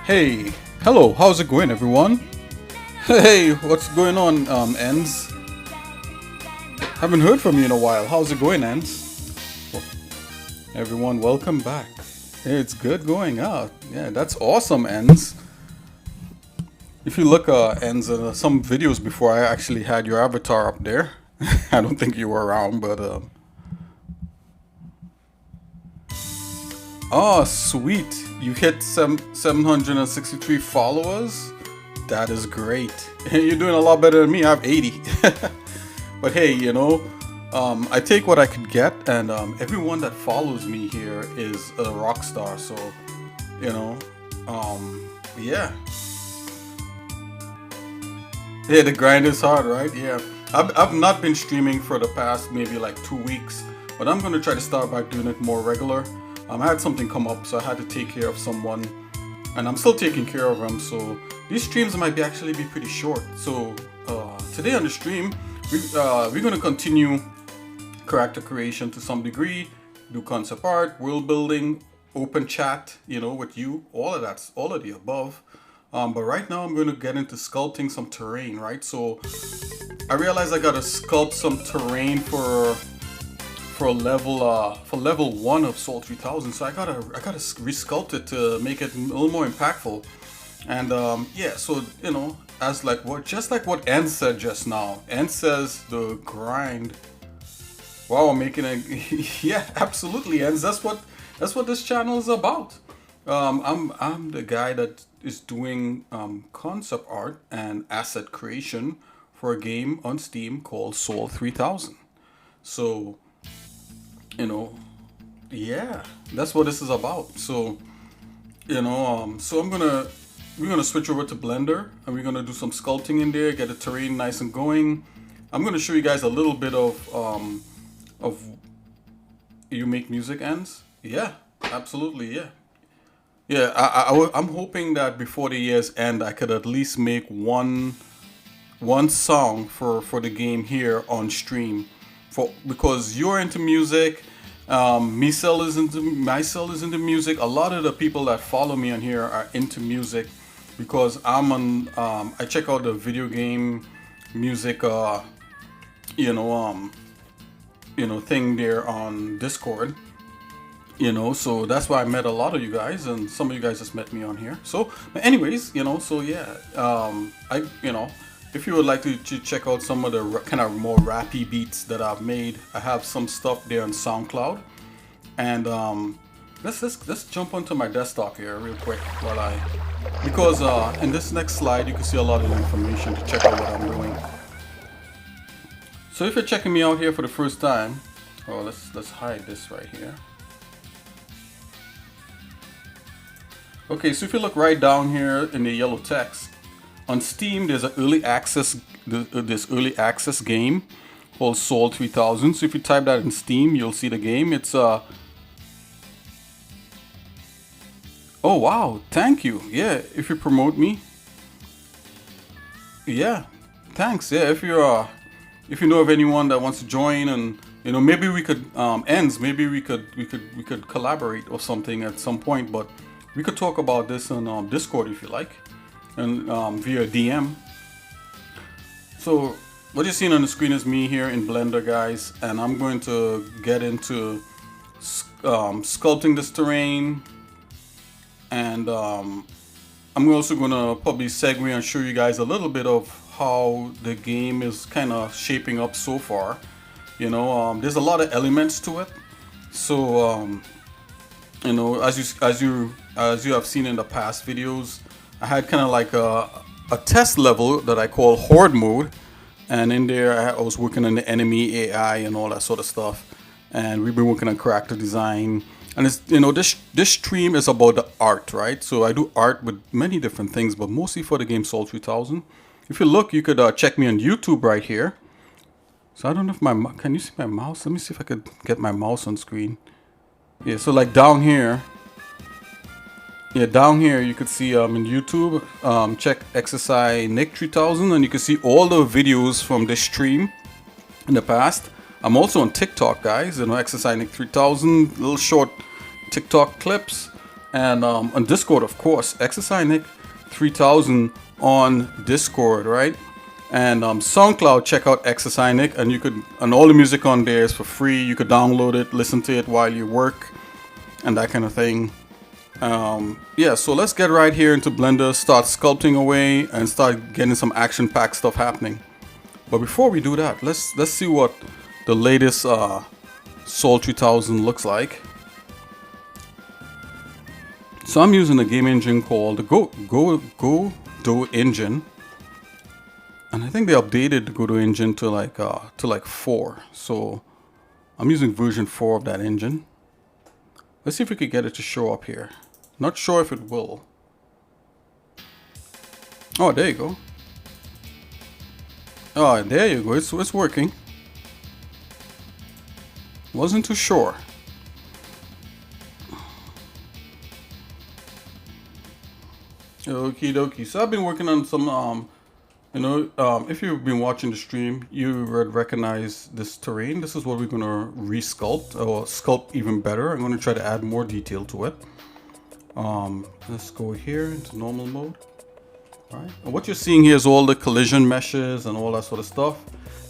Hey, hello, how's it going, everyone? Hey, what's going on, Ends? Haven't heard from you in a while. How's it going, Ends? Well, everyone, welcome back. Hey, it's good going out. Yeah, that's awesome, Ends. If you look, Ends, some videos before, I actually had your avatar up there. I don't think you were around, but oh, sweet. You hit 763 followers. That is great. You're doing a lot better than me. I have 80. But hey, you know, I take what I could get, and everyone that follows me here is a rock star. So, you know, yeah. Yeah, the grind is hard, right? Yeah. I've not been streaming for the past maybe like 2 weeks, but I'm going to try to start back doing it more regular. I had something come up, so I had to take care of someone, and I'm still taking care of them. So these streams might actually be pretty short. So today on the stream, we're going to continue character creation to some degree, do concept art, world building, open chat, you know, with you, all of that's all of the above. But right now I'm going to get into sculpting some terrain, right? So I realized I got to sculpt some terrain for level 1 of Soul 3000. So I gotta resculpt it to make it a little more impactful. And yeah, so you know, as like what just like what N said just now. N says the grind. Wow, I'm making a yeah, absolutely, N. That's what this channel is about. I'm the guy that is doing concept art and asset creation for a game on Steam called Soul 3000. So, you know, yeah, that's what this is about. So, you know, so we're gonna switch over to Blender and we're gonna do some sculpting in there, get the terrain nice and going. I'm gonna show you guys a little bit of you make music ends. Yeah, absolutely, yeah. Yeah, I'm hoping that before the year's end, I could at least make one song for the game here on stream, because you're into music, myself is into music. A lot of the people that follow me on here are into music, because I'm on I check out the video game music thing there on Discord. You know, so that's why I met a lot of you guys, and some of you guys just met me on here. So, but anyways, you know, so yeah, if you would like to check out some of the kind of more rappy beats that I've made, I have some stuff there on SoundCloud. And let's jump onto my desktop here real quick because in this next slide you can see a lot of information to check out what I'm doing. So if you're checking me out here for the first time, let's hide this right here. Okay, so if you look right down here in the yellow text, on Steam there's an early access game called Soul 3000. So if you type that in Steam, you'll see the game. It's oh wow, thank you. Yeah, if you promote me. Yeah, thanks. Yeah, if you know of anyone that wants to join, and you know, maybe we could maybe we could collaborate or something at some point, but we could talk about this on Discord if you like, and via DM. So what you're seeing on the screen is me here in Blender, guys, and I'm going to get into sculpting this terrain, and I'm also going to probably segue and show you guys a little bit of how the game is kind of shaping up so far. You know, there's a lot of elements to it, so you know, as you have seen in the past videos, I had kind of like a test level that I call Horde mode, and in there I was working on the enemy AI and all that sort of stuff, and we've been working on character design. And it's, you know, this stream is about the art, right? So I do art with many different things, but mostly for the game Soul 3000. If you look, you could check me on YouTube right here. So I don't know if can you see my mouse? Let me see if I could get my mouse on screen. Yeah, so like down here. Yeah, down here you could see in YouTube, check xsinick 3000, and you can see all the videos from this stream in the past. I'm also on TikTok, guys, you know, xsinick 3000, little short TikTok clips, and on Discord, of course, xsinick 3000 on Discord, right? And SoundCloud, check out xsinick, and all the music on there is for free. You could download it, listen to it while you work, and that kind of thing. Yeah, so let's get right here into Blender, start sculpting away, and start getting some action-packed stuff happening. But before we do that, let's see what the latest Soul 3000 looks like. So I'm using a game engine called the Godot engine, and I think they updated the Godot engine to like 4. So I'm using version 4 of that engine. Let's see if we could get it to show up here. Not sure if it will. Oh, there you go. Oh, there you go. It's working. Wasn't too sure. Okie dokie. So I've been working on some You know, if you've been watching the stream, you would recognize this terrain. This is what we're gonna resculpt, or sculpt even better. I'm gonna try to add more detail to it. Let's go here into normal mode. All right, and what you're seeing here is all the collision meshes and all that sort of stuff.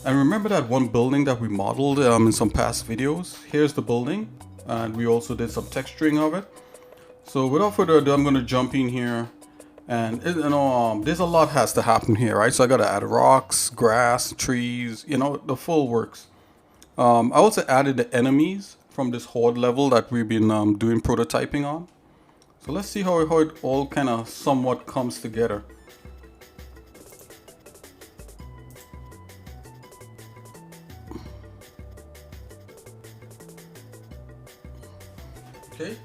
And remember that one building that we modeled in some past videos? Here's the building, and we also did some texturing of it. So without further ado, I'm gonna jump in here. And you know, there's a lot has to happen here, right? So I gotta add rocks, grass, trees, you know, the full works. I also added the enemies from this horde level that we've been doing prototyping on. So let's see how it all kind of somewhat comes together. Okay.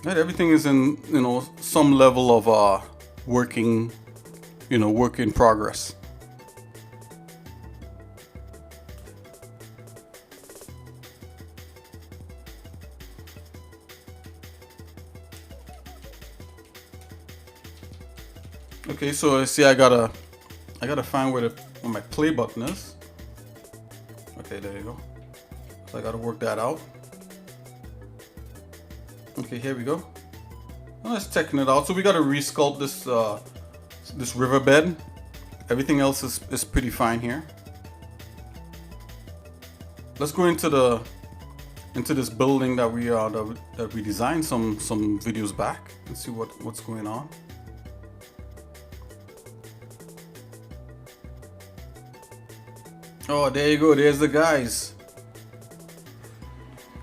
Right, everything is in, you know, some level of working, you know, work in progress. Okay, so see, I gotta find where my play button is. Okay, there you go. So I gotta work that out. Okay, here we go. Let's teching it out. So we gotta resculpt this this riverbed. Everything else is pretty fine here. Let's go into this building that we designed some videos back and see what's going on. Oh, there you go. There's the guys.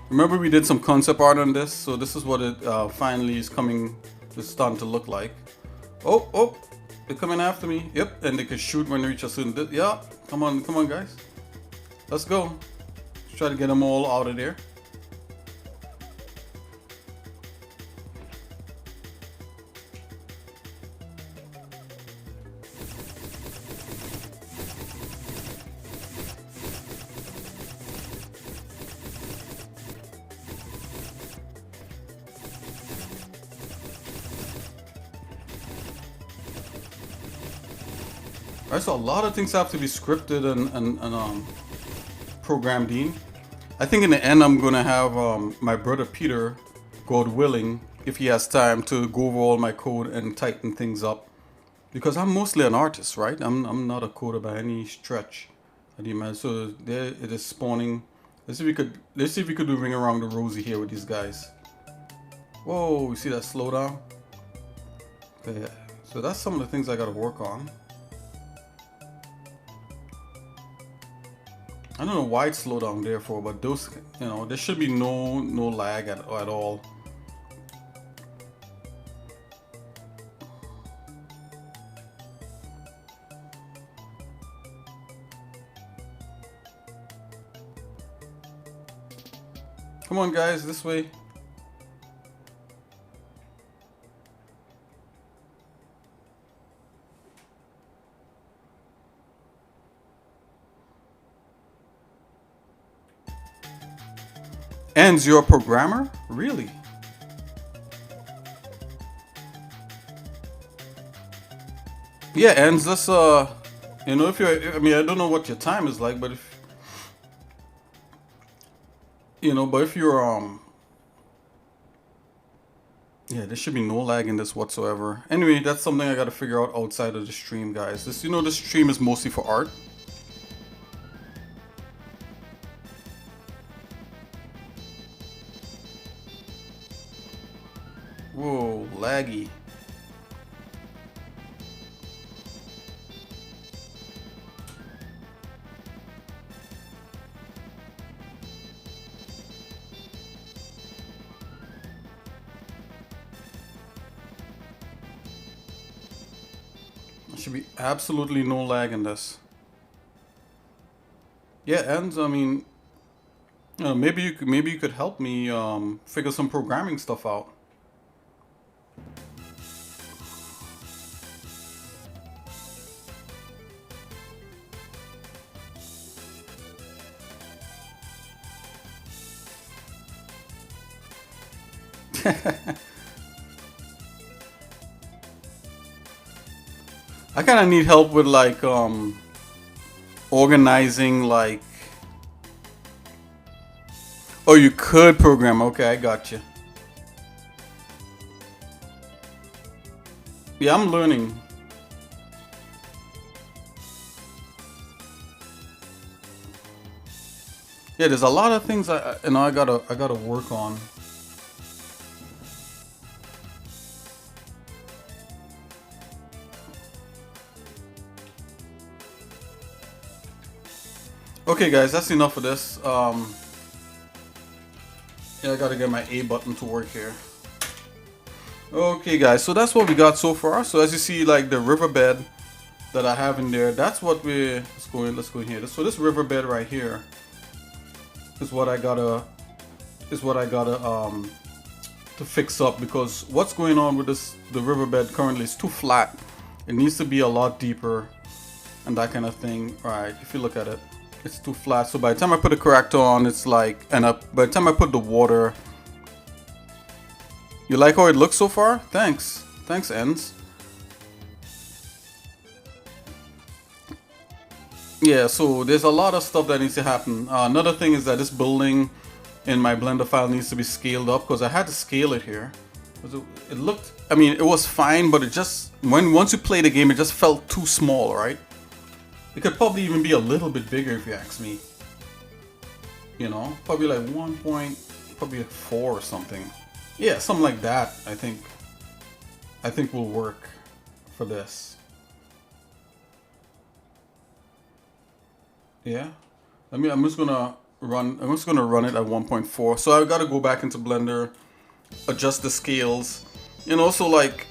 Remember we did some concept art on this, so this is what it finally is coming. It's starting to look like. Oh, they're coming after me. Yep, and they can shoot when they reach a certain. Yeah, come on, guys. Let's go. Let's try to get them all out of there. Alright, so a lot of things have to be scripted and programmed in. I think in the end I'm gonna have my brother Peter, God willing, if he has time, to go over all my code and tighten things up. Because I'm mostly an artist, right? I'm not a coder by any stretch. So there it is spawning. Let's see if we could do ring around the rosy here with these guys. Whoa, you see that slowdown? Okay, so that's some of the things I gotta work on. I don't know why it's slowed down there for, but those, you know, there should be no lag at all. Come on, guys, this way. And you're a programmer? Really? Yeah, and this, you know, if you're, I mean, I don't know what your time is like, but if, you know, but if you're, yeah, there should be no lag in this whatsoever. Anyway, that's something I gotta figure out outside of the stream, guys. This, you know, this stream is mostly for art. Whoa, laggy. There should be absolutely no lag in this. Yeah, and I mean, maybe you could help me figure some programming stuff out. I kind of need help with like organizing like. Oh, you could program. Okay, I got you. Yeah, I'm learning. Yeah, there's a lot of things I gotta work on. Okay, guys, that's enough of this. Yeah, I gotta get my A button to work here. Okay, guys, so that's what we got so far. So as you see, like the riverbed that I have in there, that's what we. Let's go in here. So this riverbed right here is what I gotta to fix up, because what's going on with the riverbed currently is too flat. It needs to be a lot deeper and that kind of thing. Right, if you look at it, it's too flat. So by the time I put the corrector on, it's like, and by the time I put the water, you like how it looks so far? Thanks, Ends. Yeah, so there's a lot of stuff that needs to happen. Another thing is that this building in my Blender file needs to be scaled up, because I had to scale it here. It looked, I mean, it was fine, but it just, once you play the game, it just felt too small, right? It could probably even be a little bit bigger if you ask me. You know, probably like probably like 4 or something. Yeah, something like that. I think will work for this. Yeah. I'm just gonna run it at 1.4. So I've got to go back into Blender, adjust the scales, and also like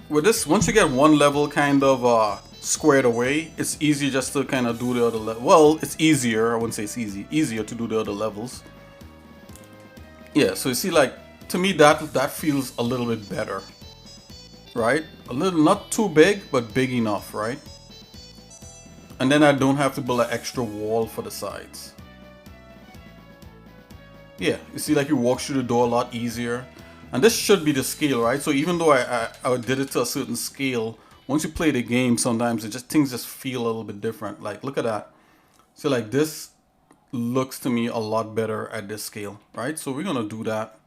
with this, once you get one level kind of squared away, it's easy just to kind of do the other level. Well, it's easier. I wouldn't say it's easier to do the other levels. Yeah. So you see, like, to me that feels a little bit better, right? A little, not too big, but big enough, right? And then I don't have to build an extra wall for the sides. Yeah, you see, like, you walk through the door a lot easier. And this should be the scale, right? So even though I did it to a certain scale, once you play the game, sometimes things just feel a little bit different. Like, look at that. So like this looks to me a lot better at this scale, right? So we're gonna do that.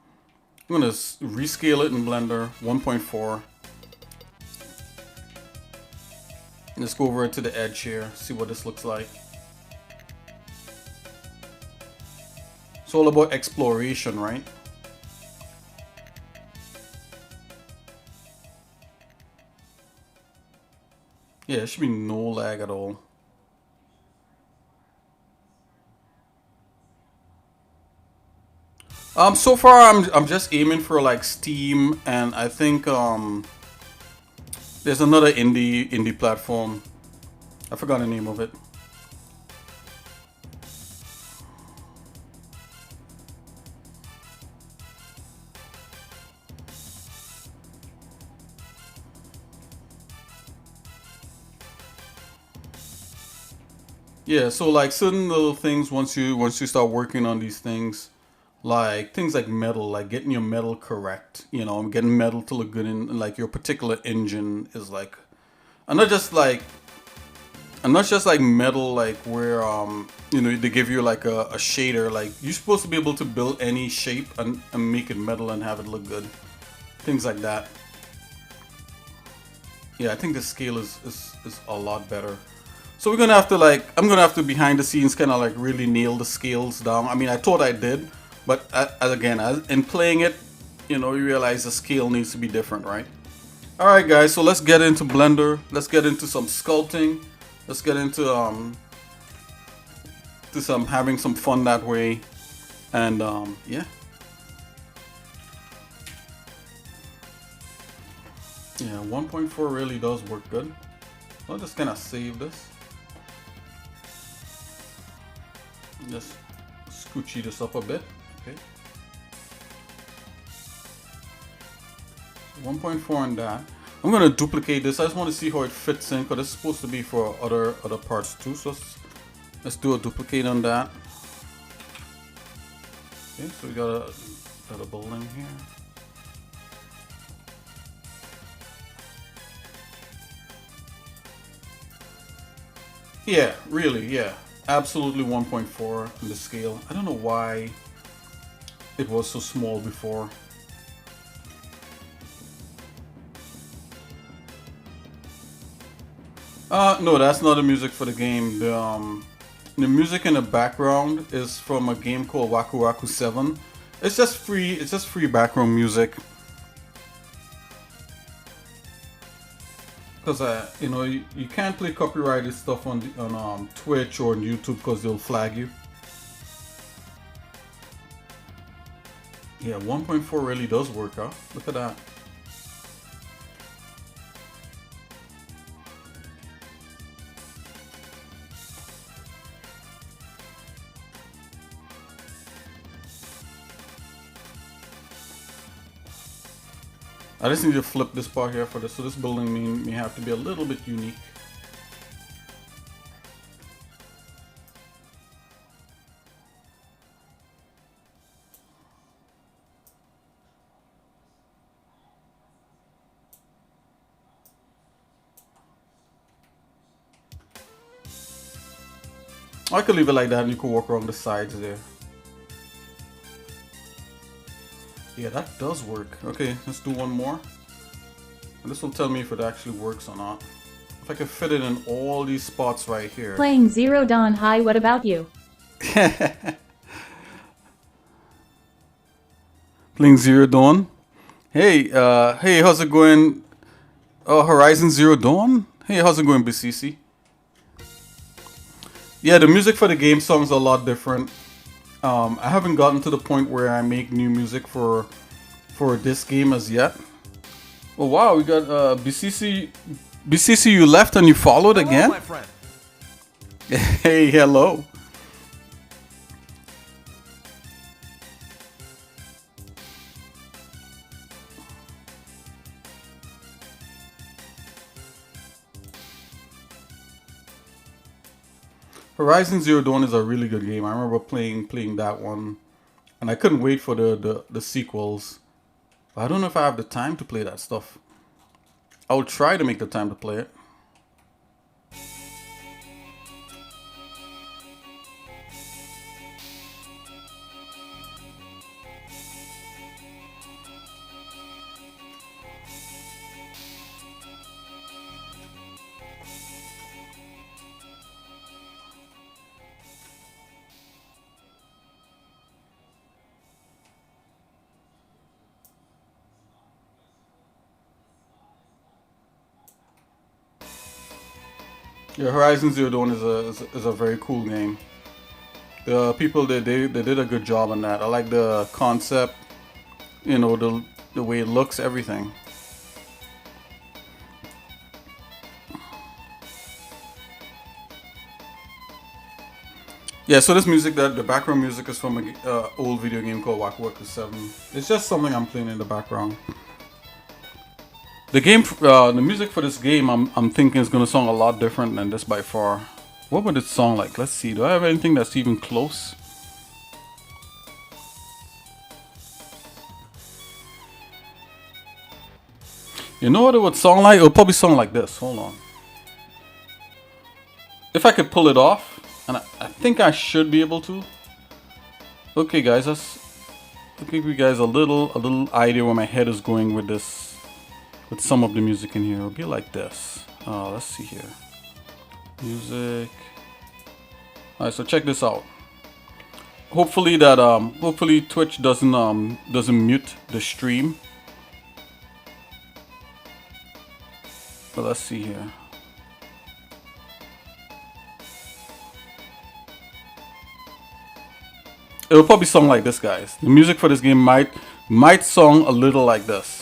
I'm gonna rescale it in Blender 1.4. Let's go over to the edge here, see what this looks like. It's all about exploration, right? Yeah, there should be no lag at all. So far I'm just aiming for like Steam, and I think there's another indie platform. I forgot the name of it. Yeah, so like certain little things, once you start working on these things, like things like metal, like getting your metal correct, you know, getting metal to look good in like your particular engine is like, and not just like metal, like where you know, they give you like a shader, like you're supposed to be able to build any shape and make it metal and have it look good, things like that. Yeah, I think the scale is a lot better. So we're gonna have to like, I'm gonna have to behind the scenes kind of like really nail the scales down. I mean, I thought I did, but again, in playing it, you know, you realize the scale needs to be different, right? All right, guys. So let's get into Blender. Let's get into some sculpting. Let's get into having some fun that way, and yeah. Yeah, 1.4 really does work good. I'll just kind of save this. Just scoochy this up a bit. Okay. 1.4 on that. I'm gonna duplicate this. I just want to see how it fits in, because it's supposed to be for other parts too. So let's do a duplicate on that. Okay, so we got a building here. Yeah, really, yeah. Absolutely 1.4 in the scale. I don't know why it was so small before. No, that's not the music for the game. The music in the background is from a game called Waku Waku 7. It's just free. It's just free background music. Because you know, you can't play copyrighted stuff on Twitch or on YouTube because they'll flag you. Yeah, 1.4 really does work, huh? Look at that. I just need to flip this part here for this. So this building may have to be a little bit unique. I could leave it like that and you could walk around the sides there. Yeah, that does work. Okay, let's do one more. And this will tell me if it actually works or not. If I can fit it in all these spots right here. Playing Zero Dawn. Hi, what about you? Playing Zero Dawn. Hey, hey, how's it going? Horizon Zero Dawn? Hey, how's it going, BCC? Yeah, the music for the game sounds a lot different. I haven't gotten to the point where I make new music for this game as yet. Oh wow, we got BCC. BCC, you left and you followed again? My friend. Hey, hello. Horizon Zero Dawn is a really good game. I remember playing that one, and I couldn't wait for the sequels. But I don't know if I have the time to play that stuff. I will try to make the time to play it. Yeah, Horizon Zero Dawn is a very cool game. The people they did a good job on that. I like the concept, you know, the way it looks, everything. Yeah, so this music, the background music is from an old video game called Waku Waku 7. It's just something I'm playing in the background. The game, the music for this game, I'm thinking is gonna sound a lot different than this by far. What would it sound like? Let's see. Do I have anything that's even close? You know what it would sound like? It would probably sound like this. Hold on. If I could pull it off, and I think I should be able to. Okay, guys, I'll give you guys a little idea where my head is going with this. With some of the music in here, it'll be like this. Let's see here. Music. Alright, so check this out. Hopefully that hopefully Twitch doesn't mute the stream. But let's see here. It'll probably sound like this, guys. The music for this game might sound a little like this.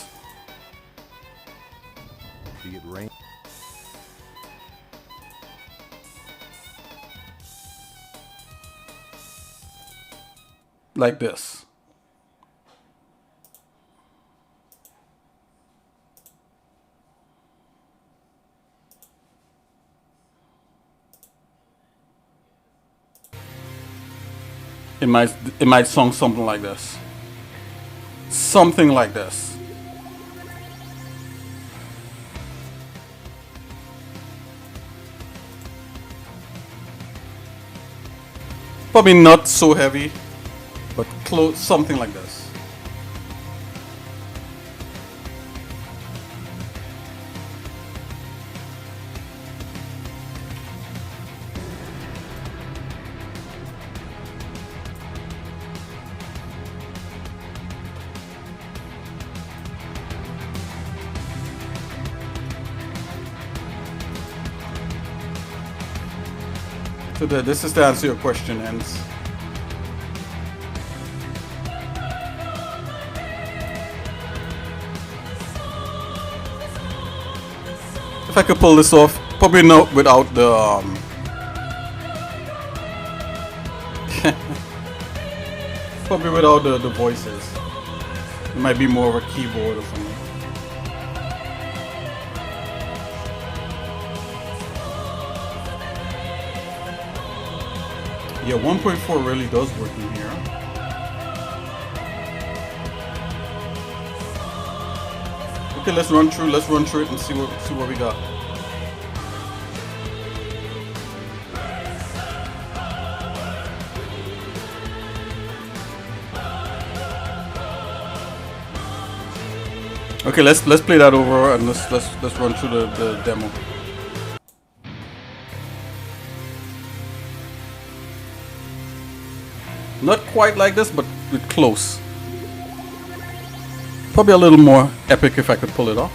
Like this. It might sound something like this. Something like this. Probably not so heavy, but close, something like this. So this is to answer your question, Ends. If I could pull this off, probably not without the probably without the voices. It might be more of a keyboard or something. Yeah, 1.4 really does work in here. Okay, let's run through it and see what we got. Okay, let's play that over and let's run through the demo. Not quite like this, but close. Probably a little more epic if I could pull it off.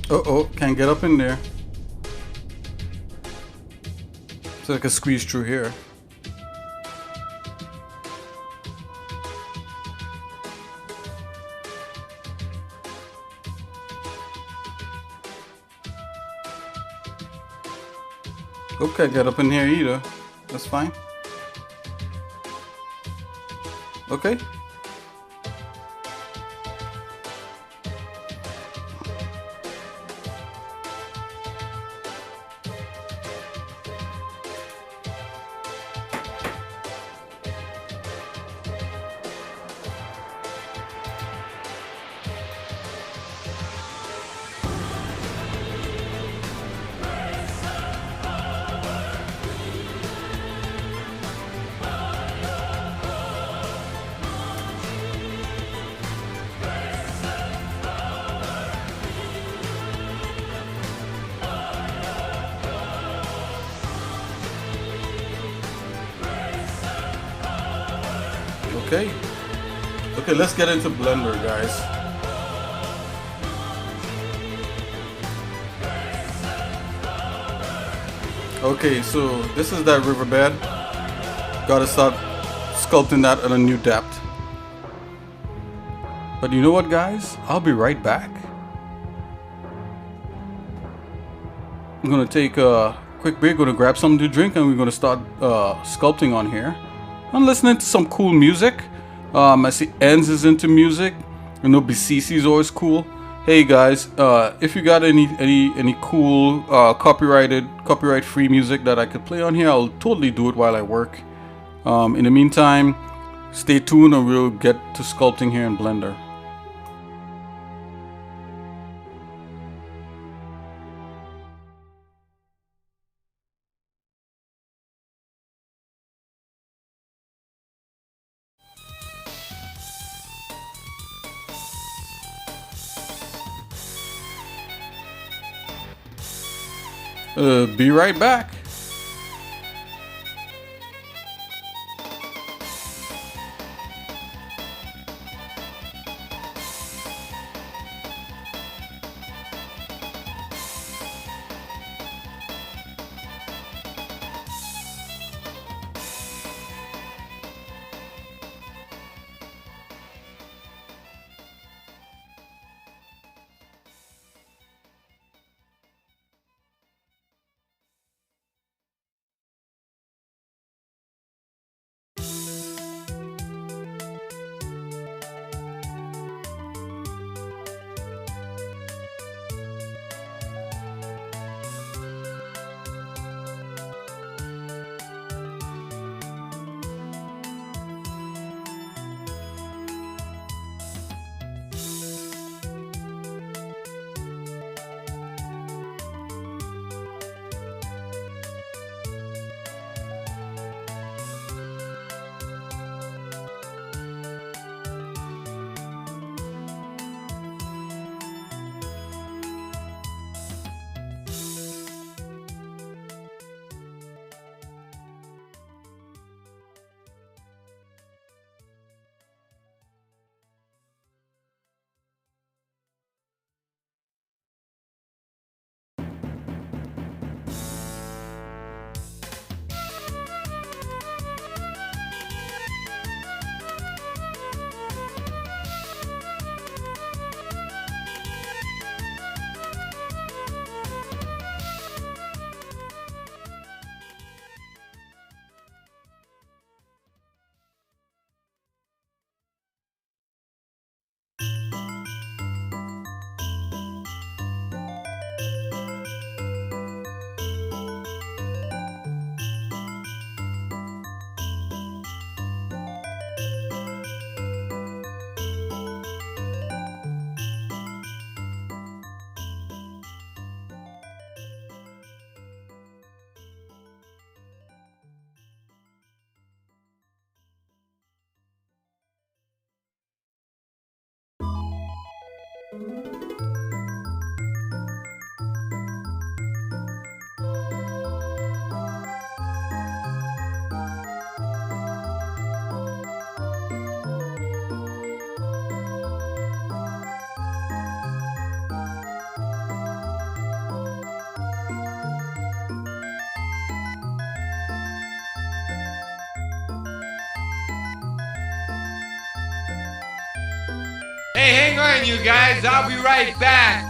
Uh-oh, can't get up in there. So I can squeeze through here. Okay, get up in here either. That's fine. Okay. Okay. Okay, let's get into Blender, guys. Okay, so this is that riverbed. Gotta start sculpting that at a new depth. But you know what, guys? I'll be right back. I'm gonna take a quick break, gonna grab something to drink, and we're gonna start sculpting on here. I'm listening to some cool music. I see Enz is into music. I know BCC is always cool. Hey guys, if you got any cool copyright free music that I could play on here, I'll totally do it while I work. In the meantime, stay tuned and we'll get to sculpting here in Blender. Be right back. Hey, hang on, you guys. I'll be right back.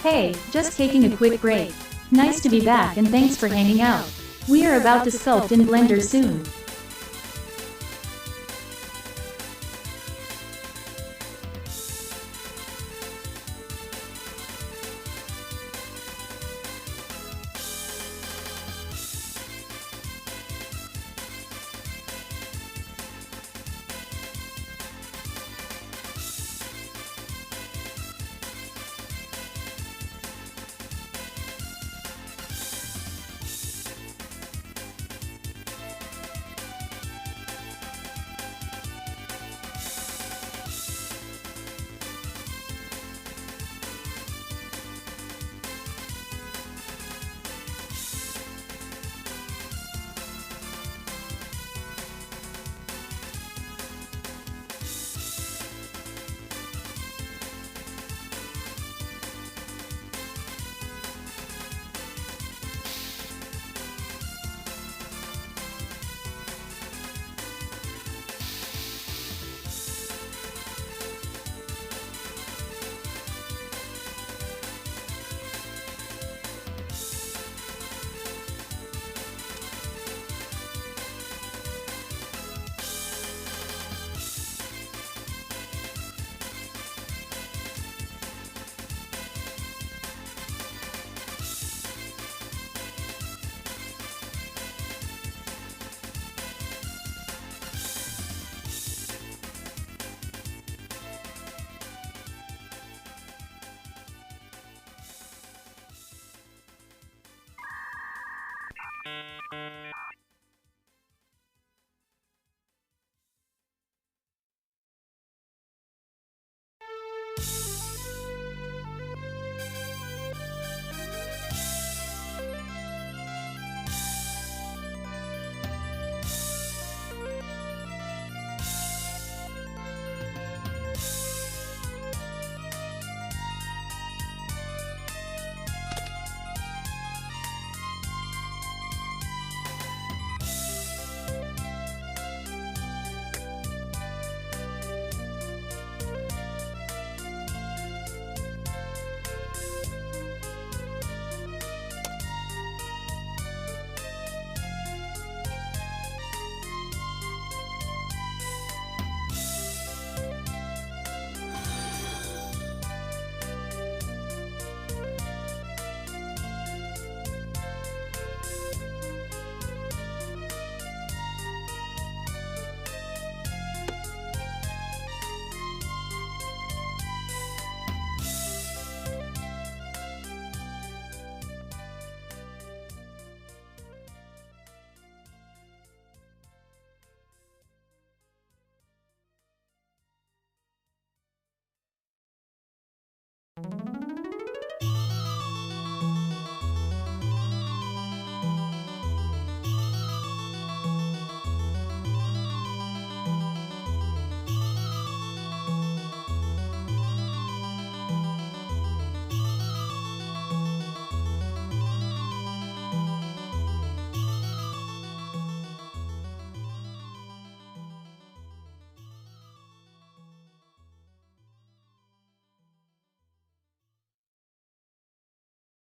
Hey, just taking a quick break. Nice to be back and thanks for hanging out. We are about to sculpt in Blender soon.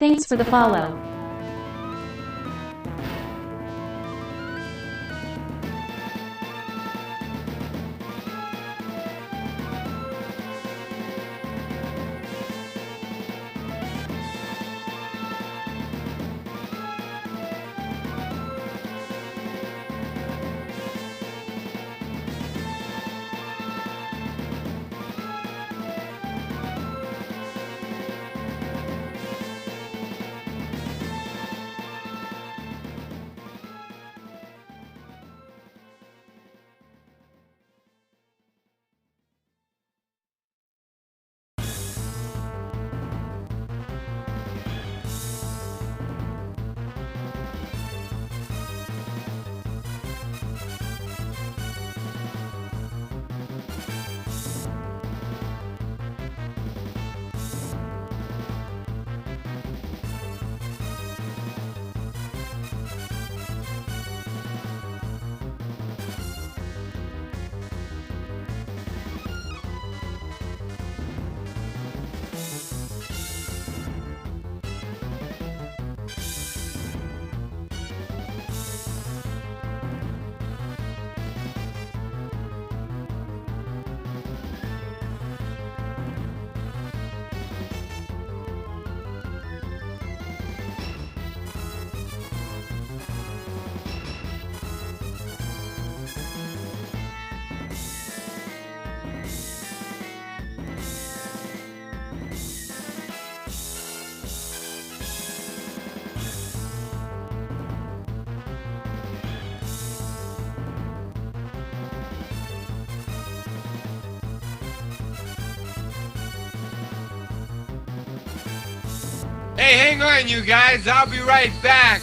Thanks for the follow. Hey, hang on, you guys. I'll be right back.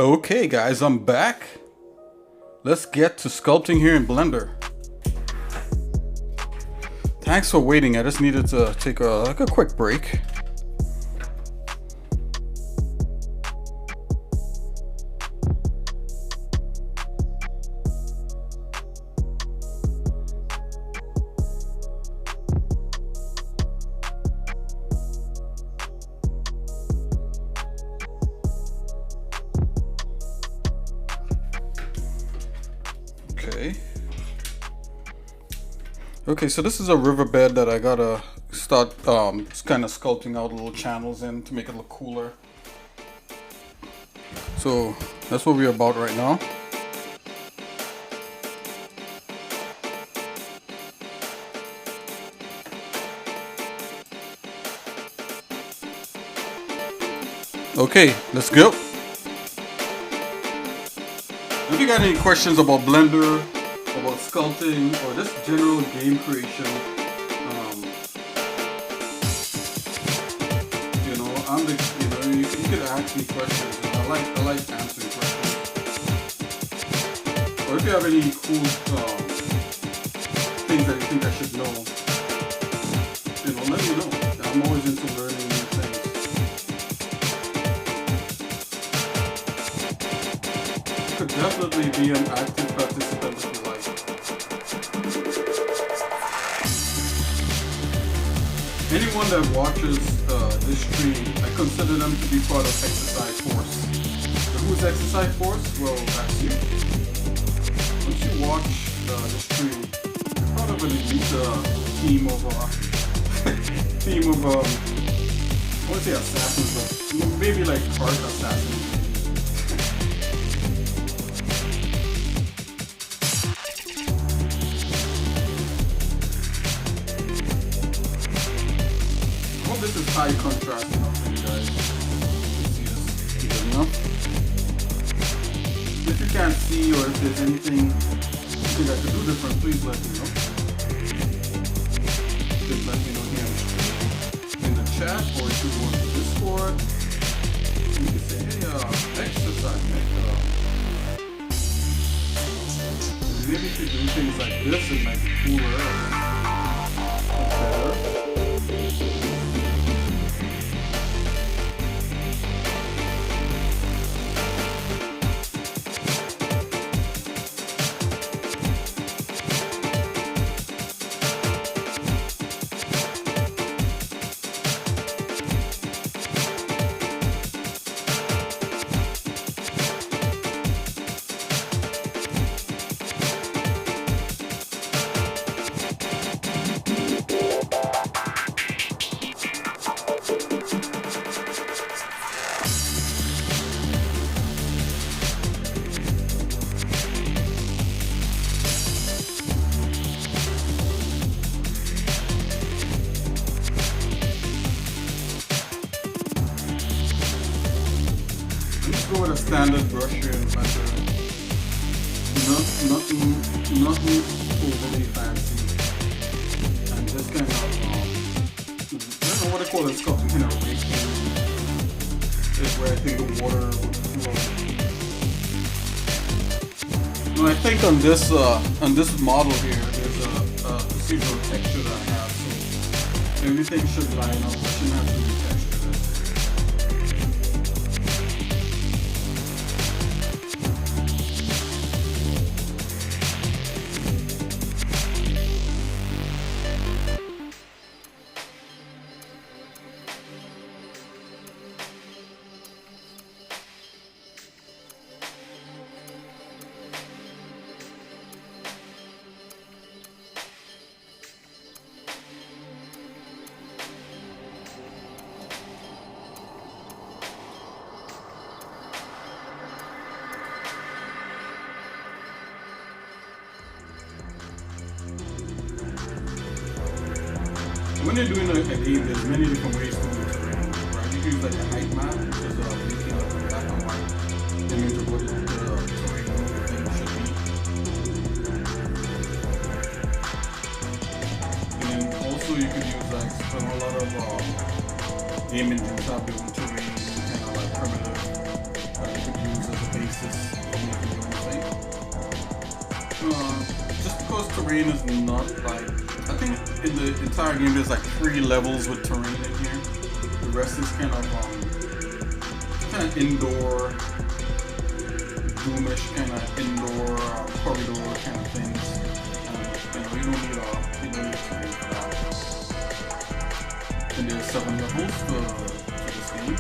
Okay guys, I'm back. Let's get to sculpting here in Blender. Thanks for waiting. I just needed to take a quick break. Okay, so this is a riverbed that I gotta start kind of sculpting out little channels in to make it look cooler. So that's what we're about right now. Okay, let's go. If you got any questions about Blender, about sculpting, or just general game creation, you could ask me questions. I like answering questions. Or if you have any cool things that you think I should know, let me know. I'm always into learning new things. You could definitely be an active participant if you like. Anyone that watches this stream, I consider them to be part of Exercise Force. So who's Exercise Force? Well, that's you. Once you watch the stream, you're part of an elite team of I want to say assassins, but maybe like art assassins. This is high contrast enough for you guys to see this good enough. If you can't see, or if there's anything you think I could do different, please let me know. Just let me know here in the chat, or if you go on the Discord. You can say, hey, exercise, maybe if you do things like this, it might be cooler or better. Go with a standard brush here in Blender. Nothing overly fancy. And just kind of, I don't know what they call it, sculpting, kind of raking. Is where I think the water would flow. Now I think on this model here, there's a procedural texture that I have, so everything should line up. It shouldn't have to be textured. When you're doing a game, there's many different ways to move terrain, right? You can use like a height map, which is making like black and white image of what the terrain thing should be. And also you could use like a lot of game engines out building terrain, kind of like primitive, you could use as a basis of making your own thing. Just because terrain is not like, I think in the entire game there's like 3 levels with terrain in here. The rest is kind of indoor, doomish kind of indoor corridor kind of things. You don't need terrain for that. And there's 7 levels to this game.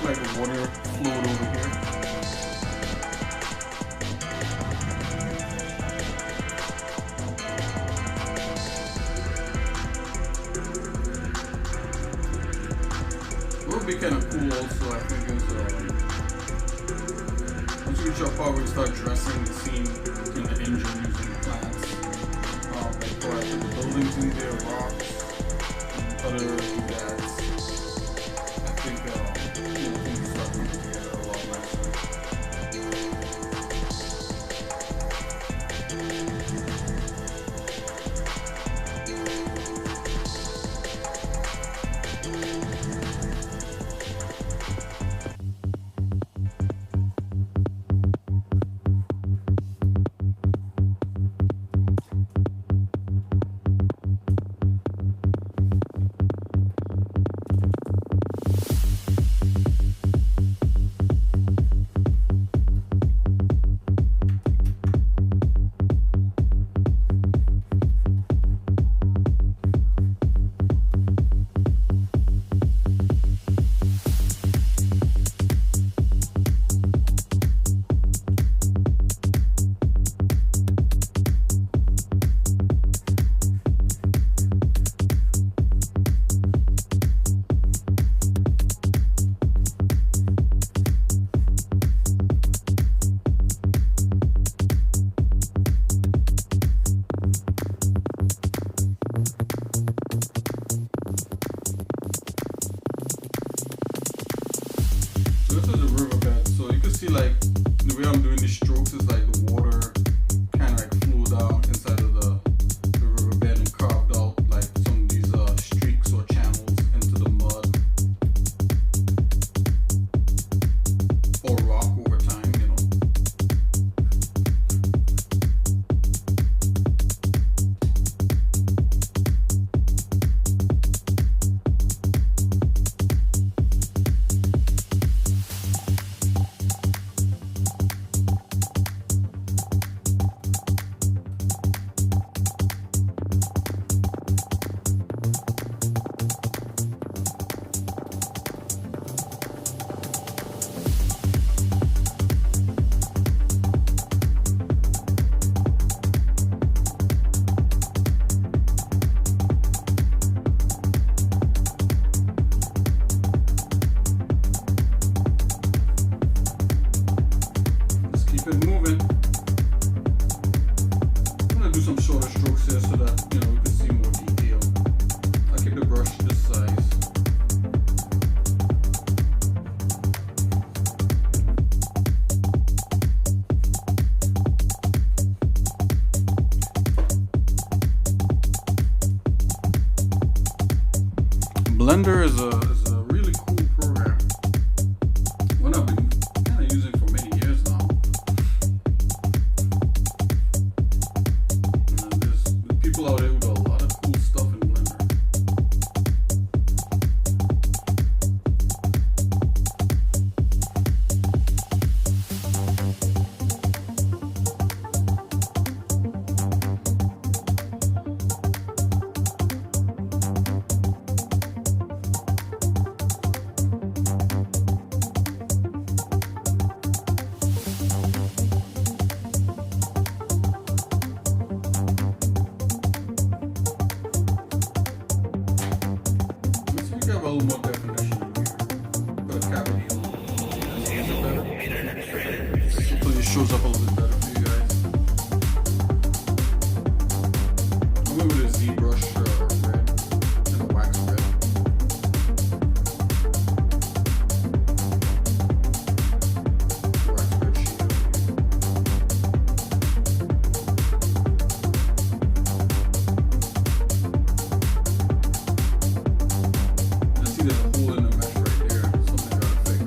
Like the water flowed over here. What would be kind of cool also, I think, is once you reach your part where you start dressing the scene in the engine using plants, like for the buildings in there, rocks, and other gags. I think things start coming together a lot nicer. Like the way I'm doing the strokes is like the water kind of like flew down inside of the riverbed and carved out like some of these streaks or channels into the mud or rock over time, you know. Blender is a really cool program. One I've been kind of using for many years now. There's people out there who do a lot of cool stuff in Blender. think I have a little more definition in here. Put a cavity a little bit. Hopefully it shows up a little bit better for you guys. I'm going with a ZBrush red and a wax red. Wax red shade over here. I see there's a hole in the mesh right there. Something I gotta fix.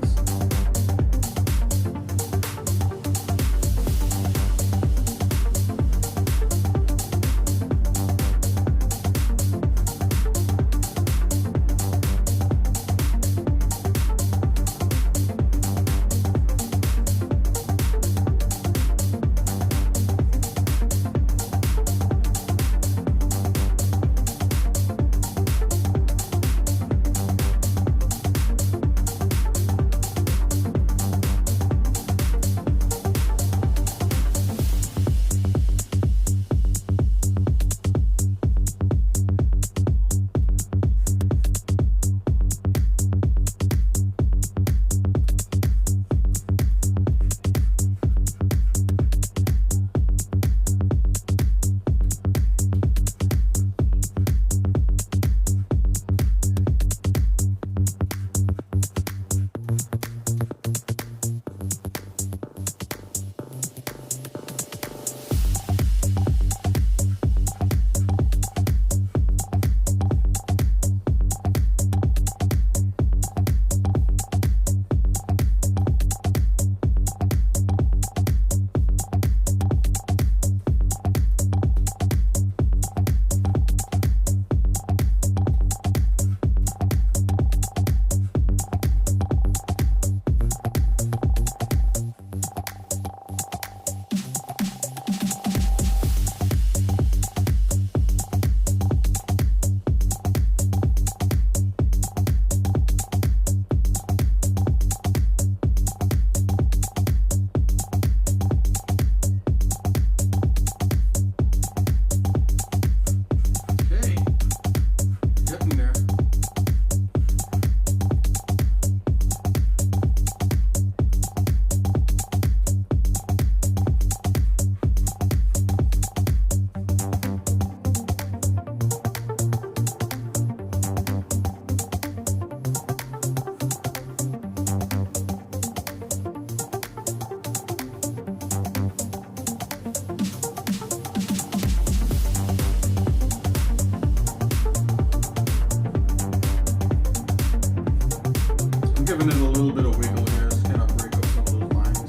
Giving it a little bit of wiggle here to kind of break up some of those lines.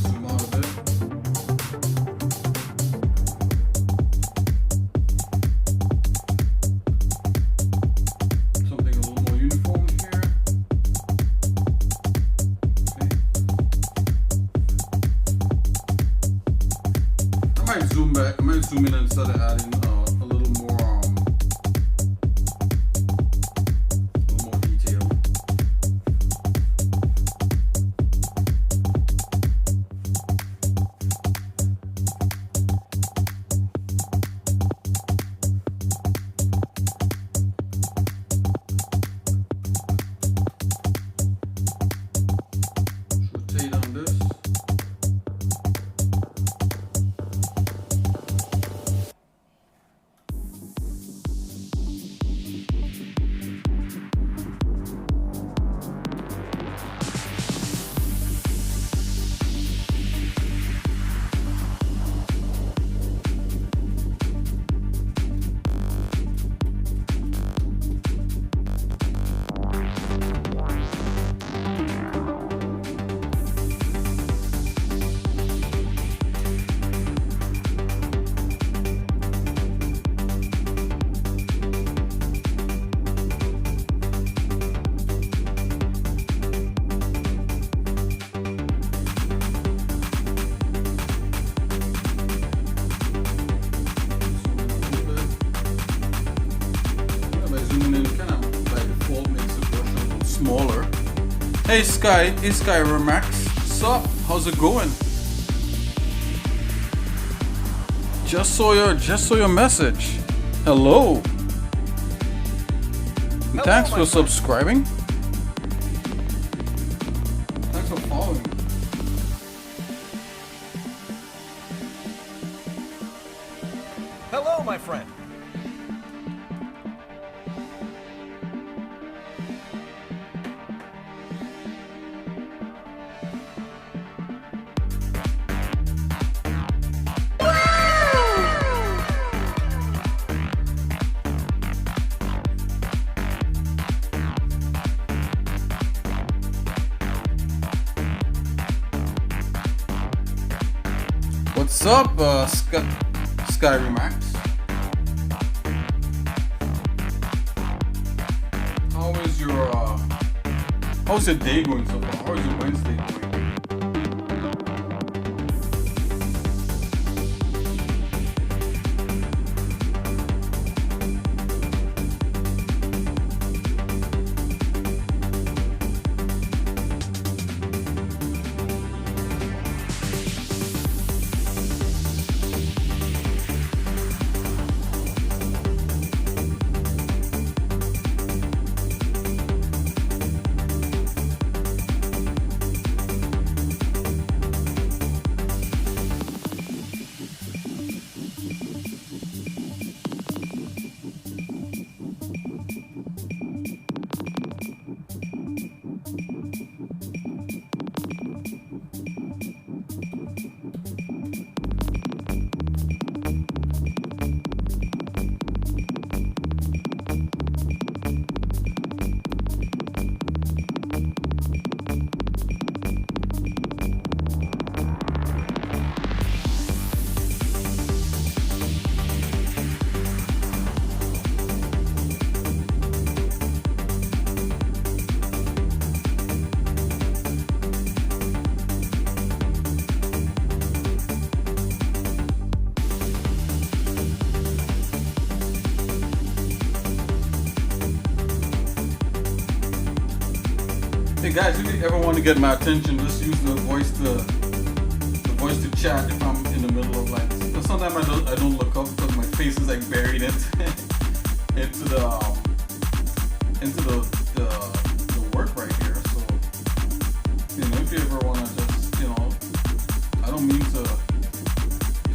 Zoom out a bit. Something a little more uniform here. Okay. I might zoom back. I might zoom in and start adding a little more detail. Rotate on this. Hey Sky Remax. Sup? How's it going? Just saw your message. Hello. Thanks for subscribing. Thanks for following. Hello, my friend. What's up, Sky Remax? How's your day going so far? How's your Wednesday going? Hey guys, if you ever want to get my attention, just use the voice to chat if I'm in the middle of like. Sometimes I don't look up because my face is like buried into the work right here. So if you ever want to just I don't mean to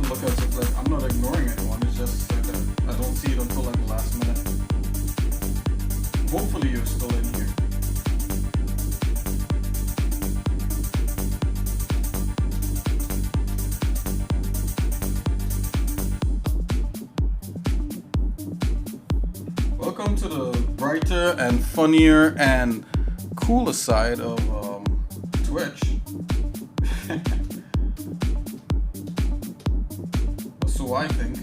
look at it like I'm not ignoring anyone. It's just like I don't see it until like the last minute. Hopefully you're still in here. Welcome to the brighter and funnier and cooler side of Twitch. So I think.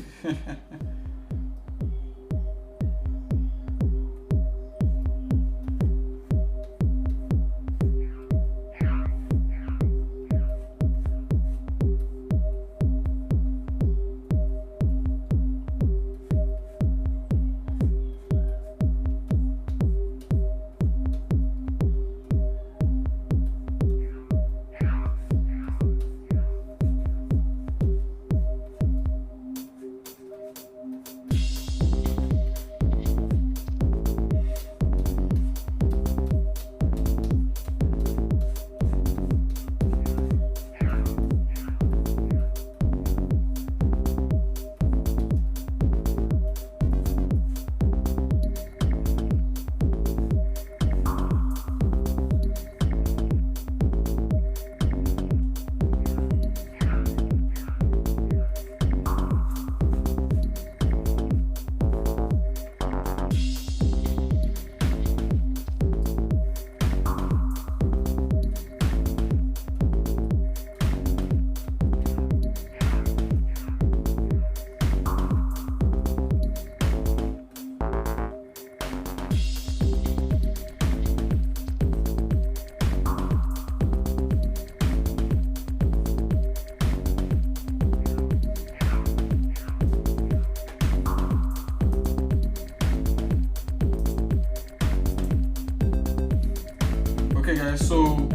Okay guys, so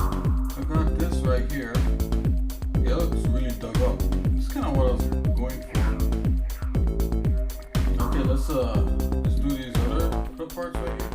I got this right here. Yeah, it looks really dug up. It's kind of what I was going for. Okay, let's do these other parts right here.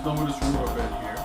Done with this root bed here.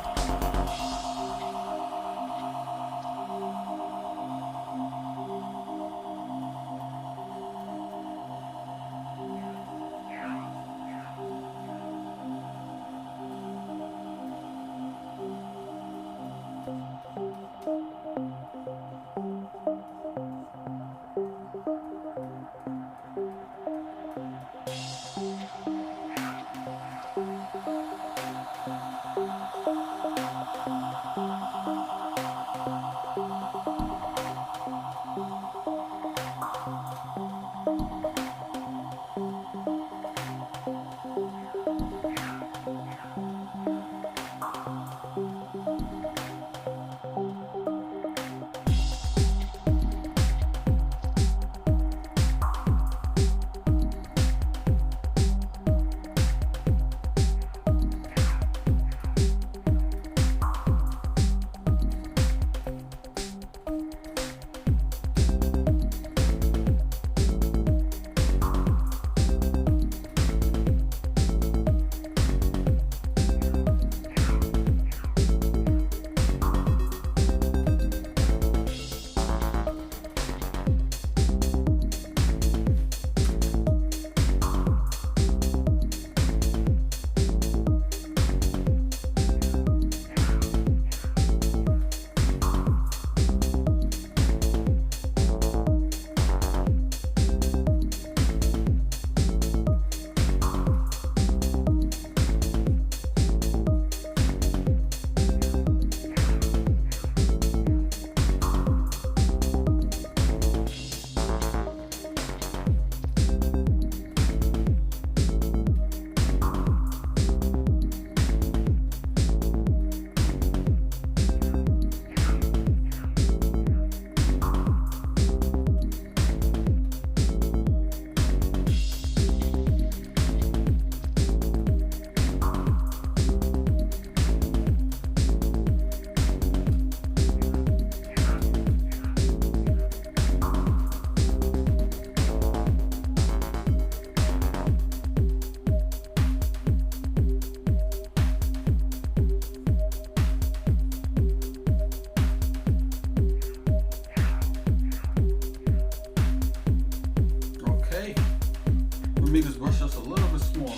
Make this brush just a little bit smaller.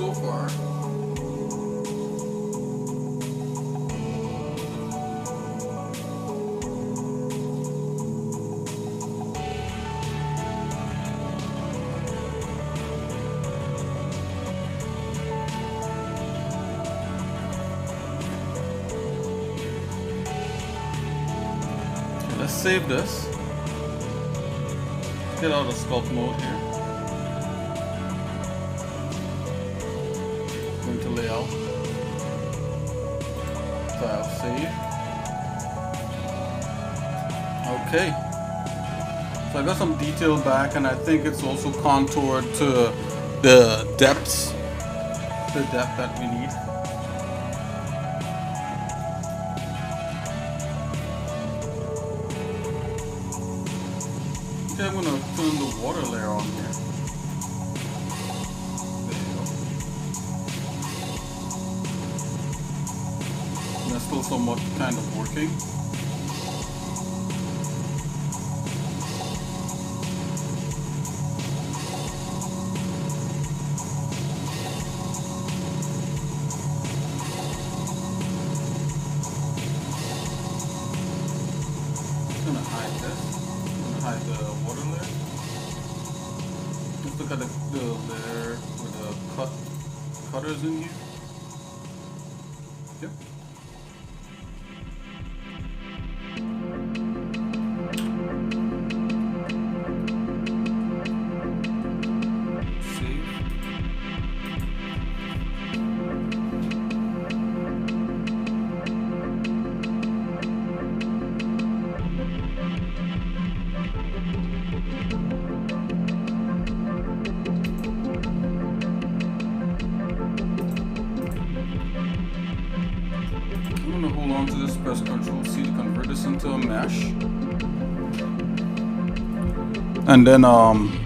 so far. Let's save this. Get out of sculpt mode here. Going to layout. File save. Okay. So I got some detail back, and I think it's also contoured to the depths. The depth that we need. Okay, I'm gonna turn the water layer on here. There you go. And that's still somewhat kind of working. I'm gonna hide this. Hide the water layer. Let's look at the layer with the cutters in here. Yep. Save. I'm gonna hold on to this, press Ctrl C to convert this into a mesh. And then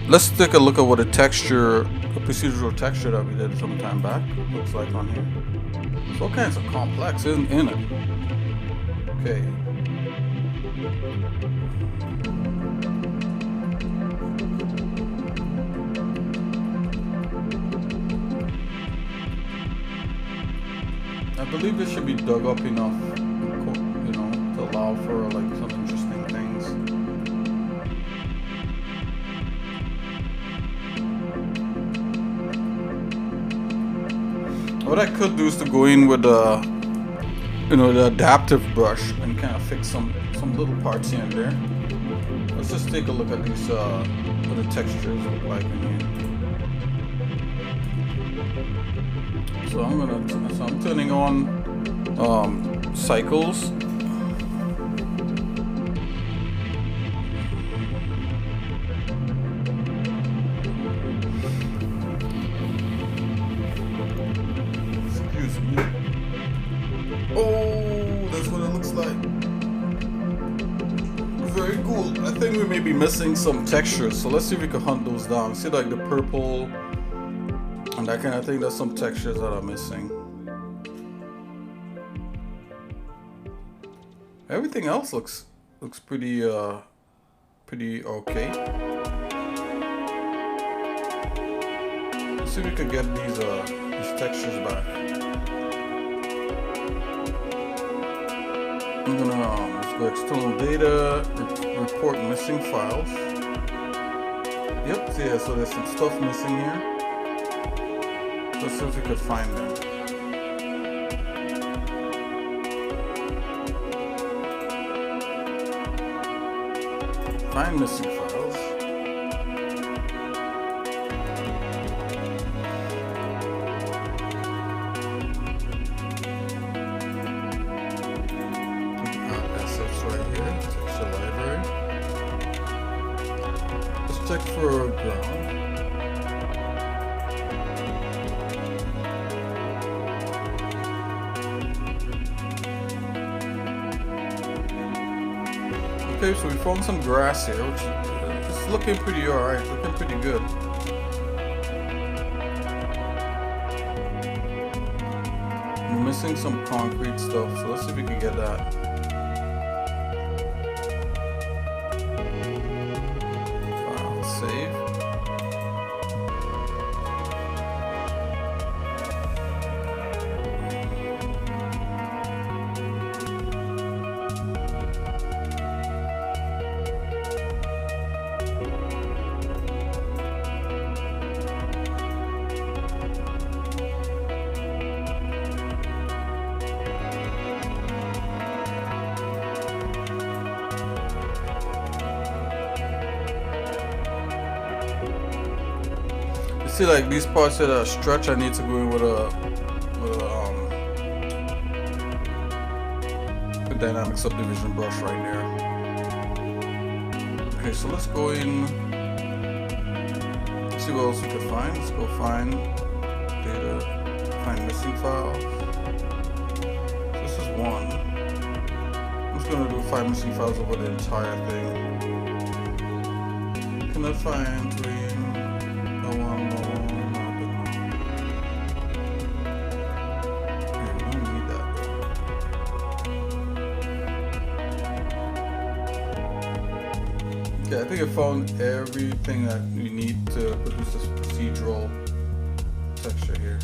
let's take a look at what a procedural texture that we did some time back looks like on here. It's all kinds of complex in it. Okay. I believe this should be dug up enough, you know, to allow for like some interesting things. What I could do is to go in with the, you know, the adaptive brush and kind of fix some little parts here and there. Let's just take a look at these, what the textures look like in here. So I'm turning on cycles. Excuse me. Oh, that's what it looks like. Very cool. I think we may be missing some textures, so let's see if we can hunt those down. See like the purple and that kind of thing. There's some textures that are missing. Everything else looks pretty okay. Let's see if we could get these textures back. I'm gonna let's go external data, report missing files. Yep, yeah, so there's some stuff missing here. Let's see if we could find them. Find missing files. Assets right here. Texture library. Let's check for ground. Okay, so we found some grass here, which is looking pretty alright, looking pretty good. We're missing some concrete stuff, so let's see if we can get that. File save. See, like these parts that are stretch, I need to go in with a dynamic subdivision brush right there. Okay, so let's go in. See what else we can find. Let's go find data, find missing files. This is one. I'm just gonna do find missing files over the entire thing. Can I find three? No one, no one, nothing. Okay, we don't need that though. Okay, I think I found everything that we need to produce this procedural texture here.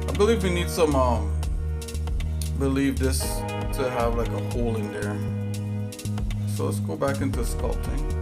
I believe we need some believe this to have like a hole in there. So let's go back into sculpting.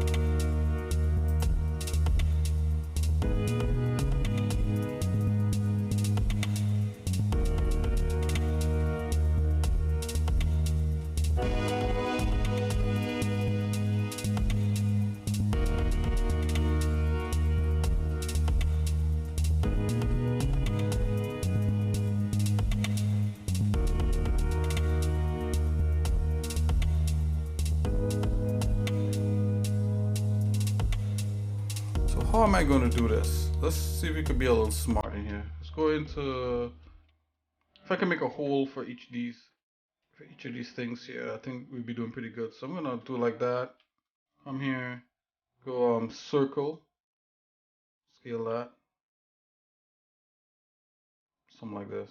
How am I going to do this? Let's see if we could be a little smart in here. Let's go into, if I can make a hole for each of these things here, I think we'd be doing pretty good. So I'm gonna do like that. Come here, go circle, scale that, something like this.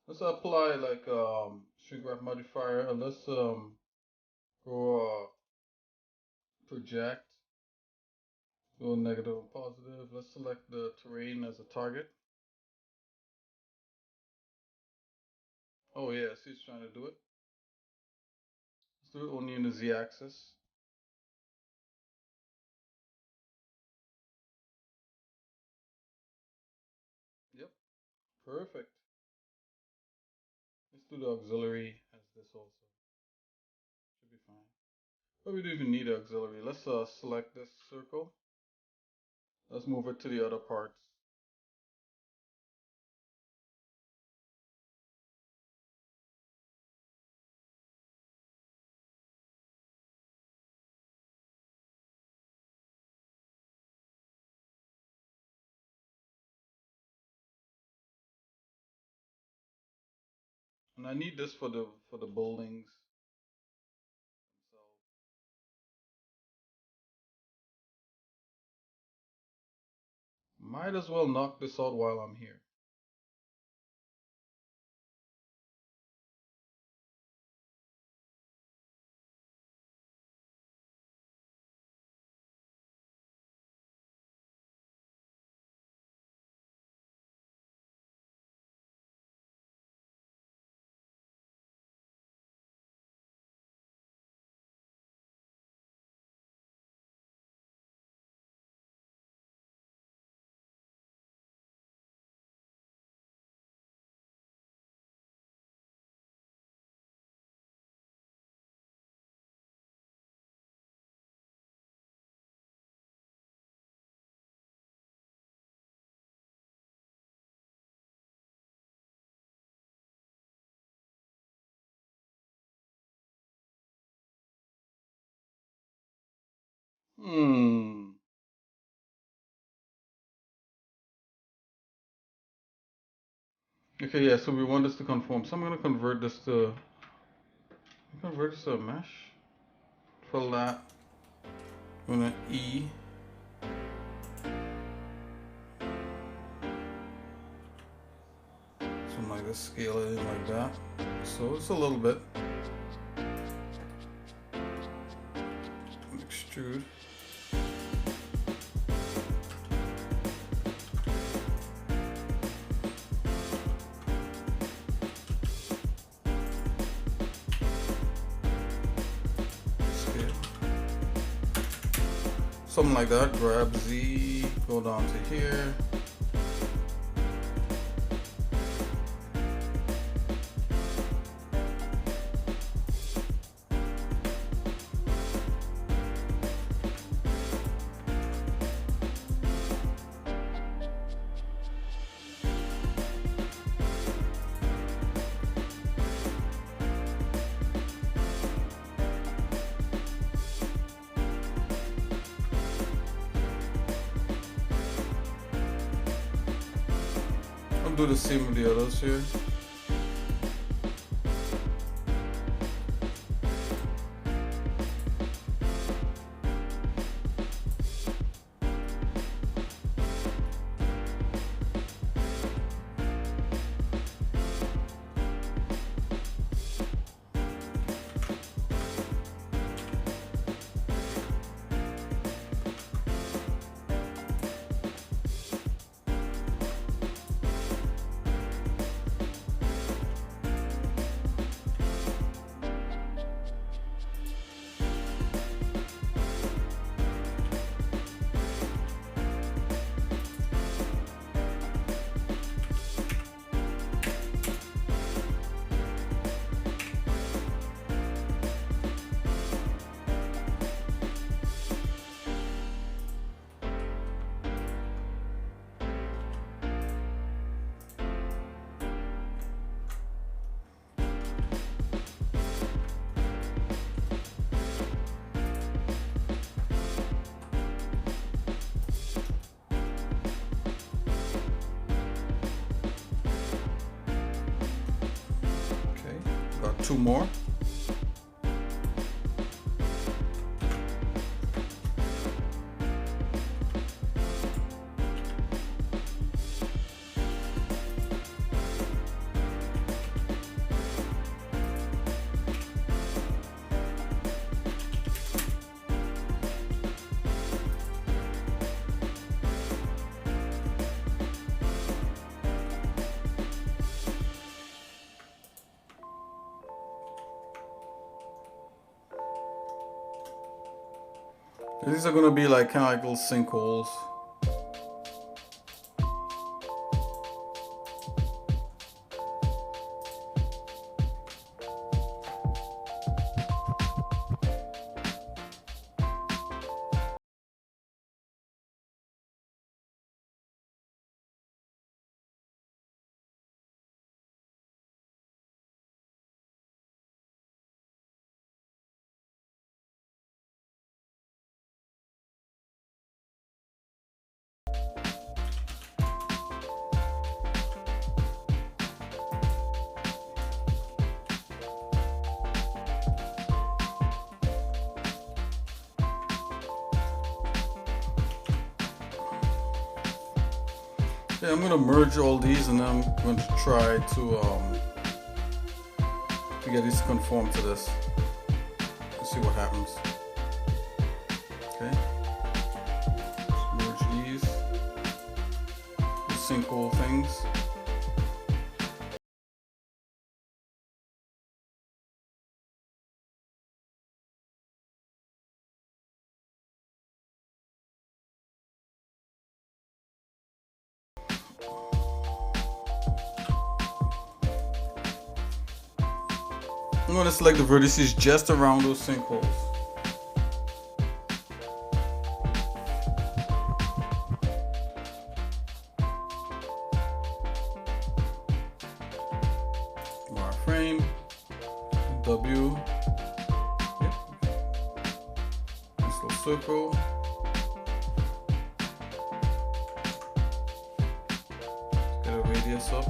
Let's apply like shrink wrap modifier, and let's go project, go negative and positive. Let's select the terrain as a target. Oh yeah, see, it's trying to do it. Let's do it only in the z-axis. Yep, perfect. Let's do the auxiliary as this also. Should be fine. But we don't even need auxiliary. Let's select this circle. Let's move it to the other parts. And I need this for the buildings. So might as well knock this out while I'm here. Okay, yeah, so we want this to conform. So I'm gonna convert this to a mesh. For that, I'm gonna E. Something like this, scale it in like that. So it's a little bit. Extrude. something like that. Grab Z, go down to here. I'll do the same with the others here. Got 2 more. These are gonna be like kind of like little sinkholes. Yeah, I'm gonna merge all these and then I'm going to try to get these to conform to this. Let's see what happens. Okay. Let's merge these sinkhole things. I'm going to select the vertices just around those sinkholes. Wireframe, W, yep. Nice little circle. Let's get a radius up.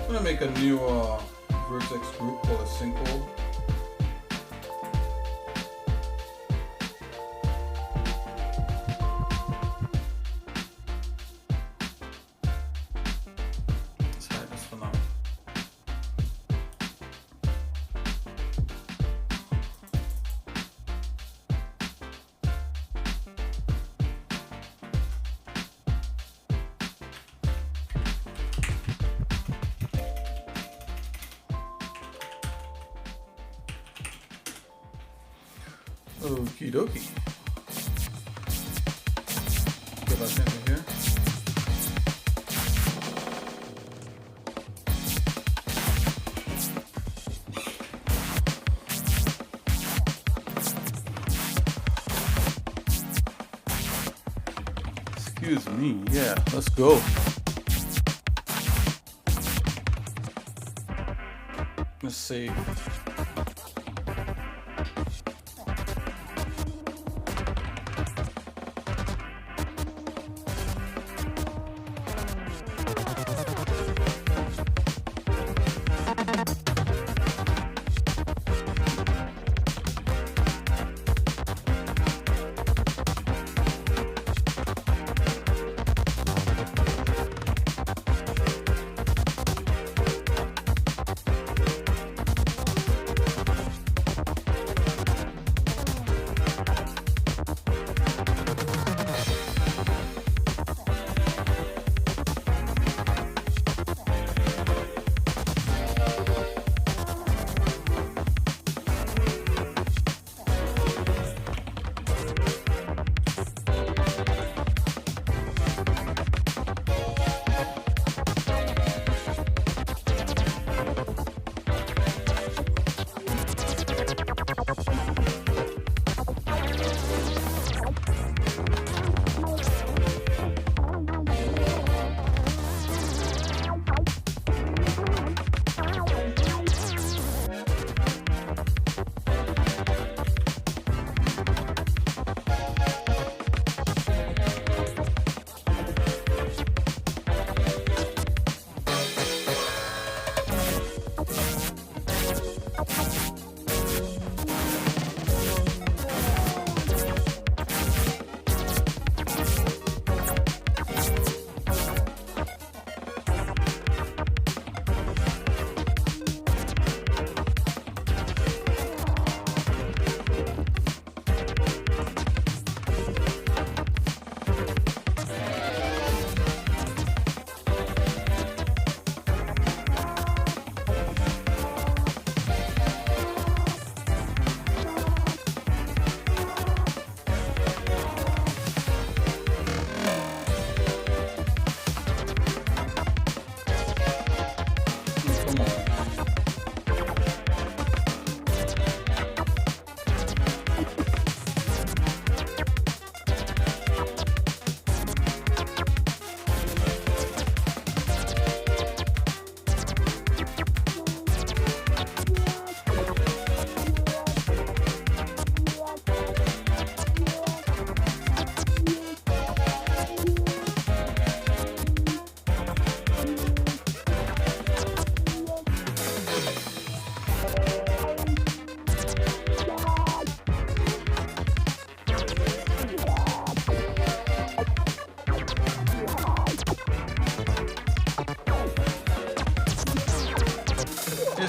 I'm gonna make a new vertex group called a sinkhole. Let's hide this for now. Okie dokie. Get back into here. Excuse me, yeah, let's go. Let's save.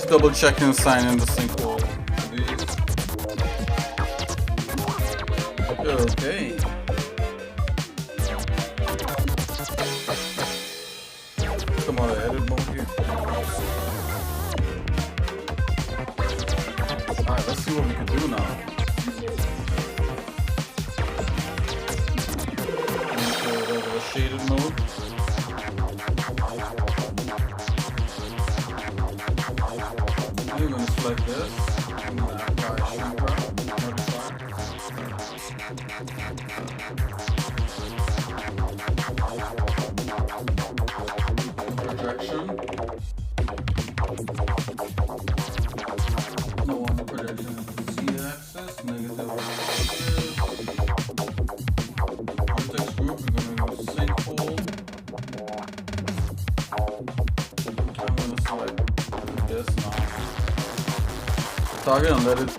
Double checking sign in the sinkhole. Okay. Come on, edit mode here. Alright, let's see what we can do now. Into regular shaded mode. I'm going to select this. I'm going to apply projection. No one projection Z-axis, negative. Context group, we're going to go sinkhole. I'm going to select this now. Target and let it.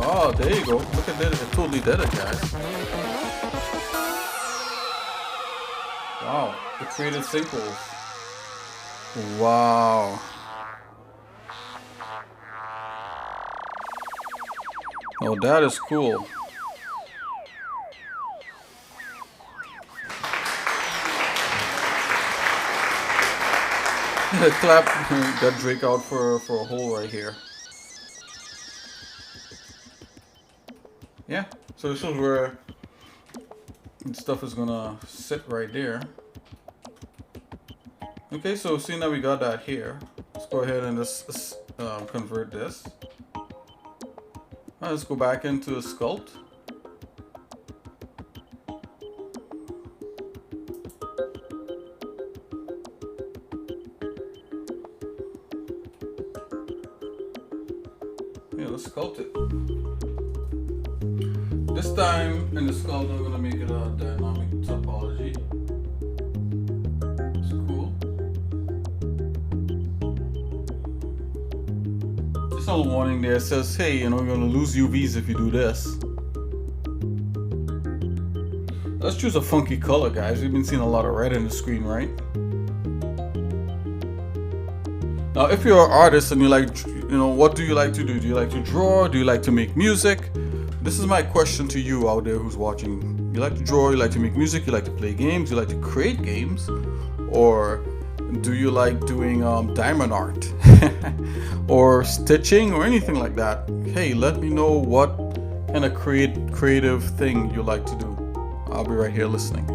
Oh, there you go. Look at that. It totally did it, guys. Wow. It created sinkholes. Wow. Oh, that is cool. Clap that Drake out for a hole right here. yeah, so this is where stuff is gonna sit right there. Okay, so seeing that we got that here, let's go ahead and just convert this. Let's go back into sculpt. Yeah, let's sculpt it. This time in the sculpt, I'm gonna make it a dynamic topology. It's cool. There's a little warning there. It says, hey, you know, you're gonna lose UVs if you do this. Let's choose a funky color, guys. We've been seeing a lot of red in the screen, right? Now, if you're an artist and you like, you know, what do you like to do? Do you like to draw? Do you like to make music? This is my question to you out there who's watching. You like to draw, you like to make music, you like to play games, you like to create games? Or do you like doing diamond art? Or stitching or anything like that? Hey, let me know what kind of creative thing you like to do. I'll be right here listening.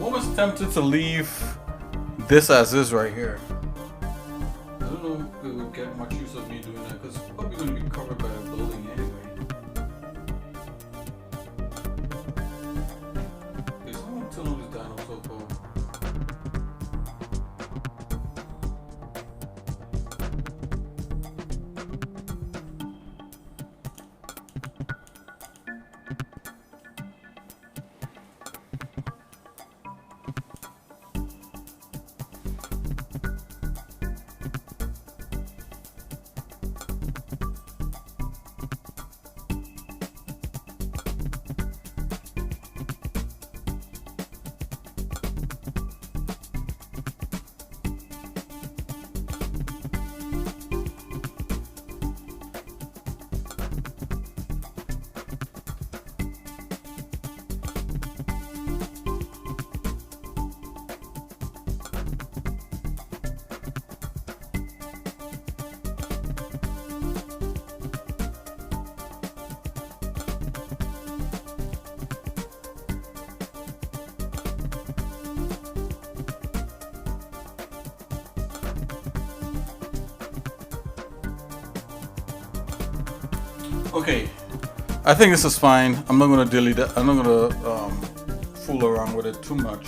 almost tempted to leave this as is right here. I don't know if it would get much use of me doing that because it's probably going to be covered by a building anyway. Okay, so I'm going to turn on this dinosaur pole. Okay, I think this is fine. I'm not gonna delete it. I'm not gonna fool around with it too much.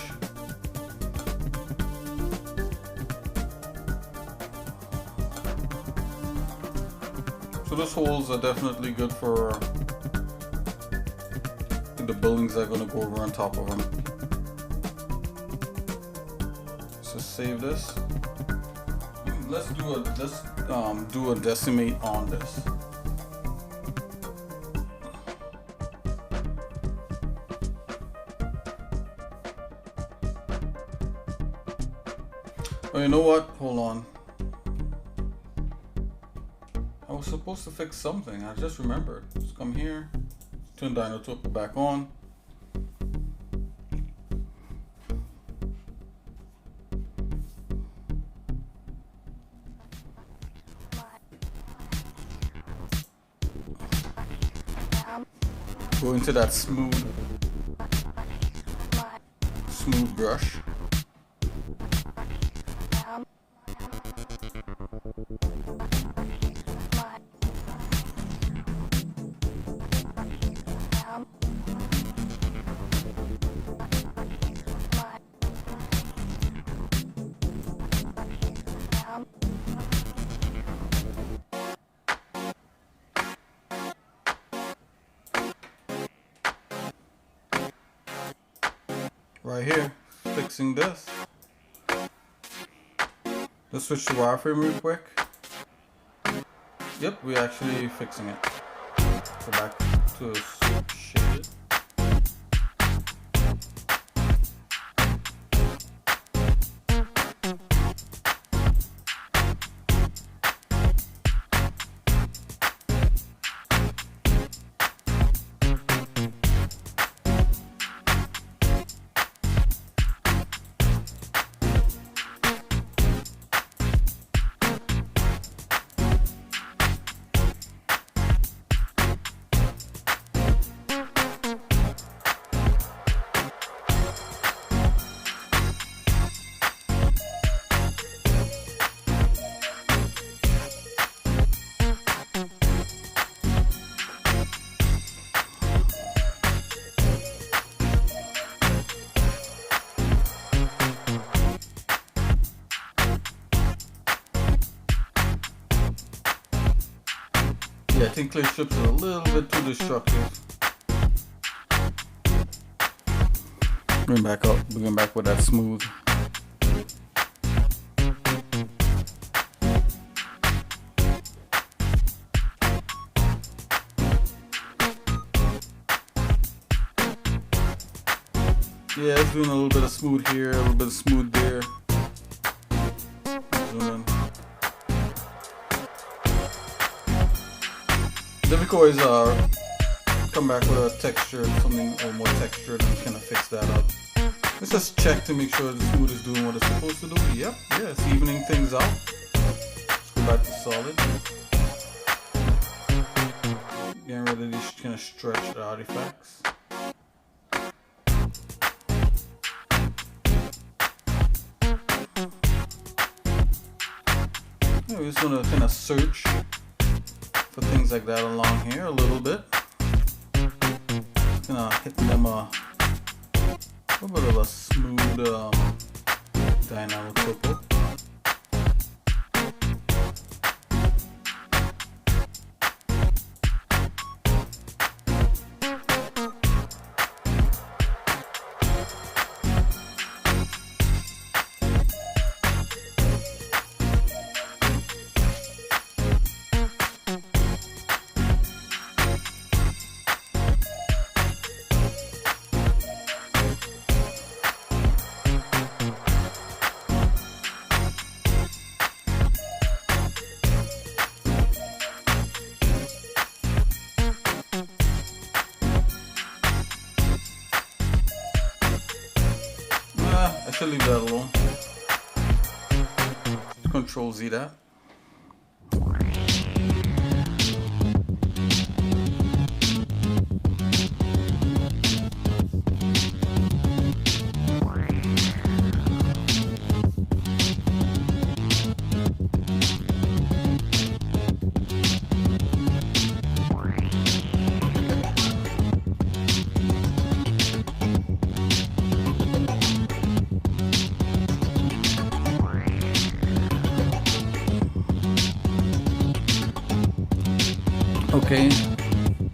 So those holes are definitely good for the buildings that are gonna go over on top of them. So save this. Let's do a decimate on this. Oh, you know what? Hold on. I was supposed to fix something. I just remembered. Just come here. Turn Dino Topo back on. Go into that smooth brush. Right here, fixing this. Let's switch to wireframe real quick. Yep, we're actually fixing it. Go back to shaded. Yeah, I think clay strips are a little bit too destructive. Bring back up, bring back with that smooth. Yeah, it's doing a little bit of smooth here, a little bit of smooth there. Zoom in. Difficult is come back with a texture, something or more textured, and kind of fix that up. Let's just check to make sure the smooth is doing what it's supposed to do. Yep, yeah, it's evening things out. Let's go back to solid. Getting rid of these kind of stretched artifacts. we're just gonna kind of search for things like that along here a little bit. Gonna hit them a little bit of a smooth dynamic purple. I should leave that alone. Control Z that. Okay,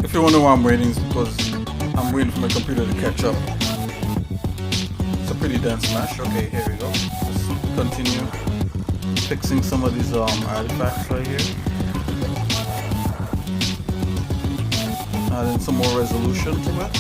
if you wonder why I'm waiting, it's because I'm waiting for my computer to catch up. It's a pretty dense mesh. Okay, here we go. Let's continue fixing some of these artifacts right here. Adding some more resolution to it.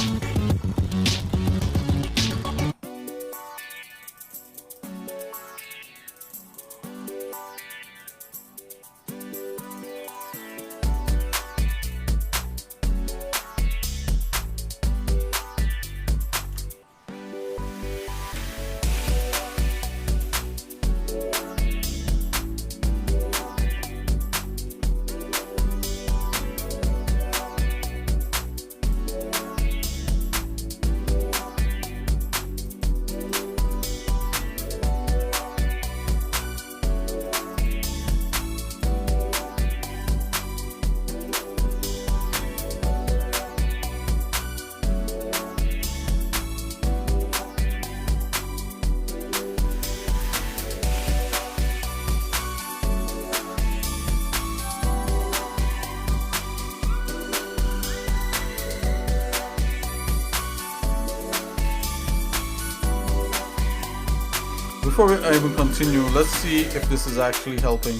Before I even continue, let's see if this is actually helping.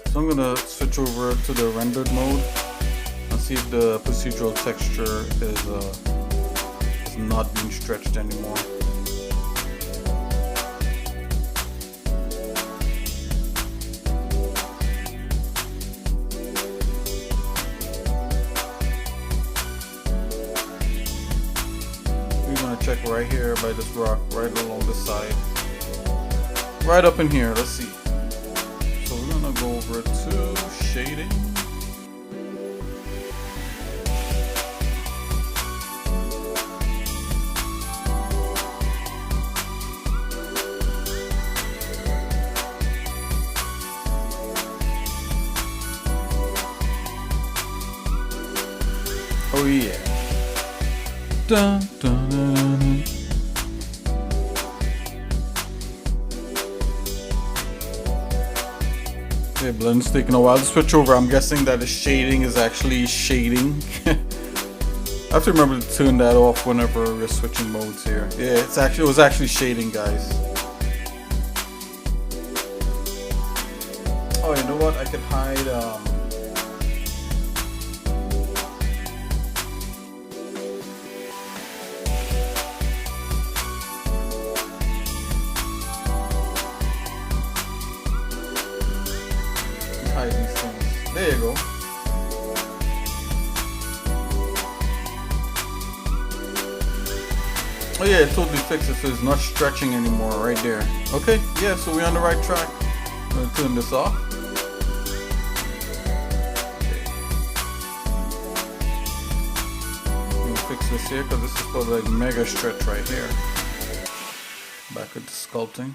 So I'm gonna switch over to the rendered mode and see if the procedural texture is not being stretched anymore. We're gonna check right here by this rock, right along the side. Right up in here, let's see. So we're gonna go over to shading. Oh yeah. Dun, dun, dun, dun. Okay, blend's taking a while to switch over. I'm guessing that the shading is actually shading. I have to remember to turn that off whenever we're switching modes here. Yeah, it was actually shading, guys. Oh, you know what? I could hide hide these things. There you go. Oh yeah, it totally fixed it, so it's not stretching anymore right there. Okay, yeah, so we're on the right track. I'm gonna turn this off. I'm gonna fix this here because this is for like mega stretch right here. Back into sculpting.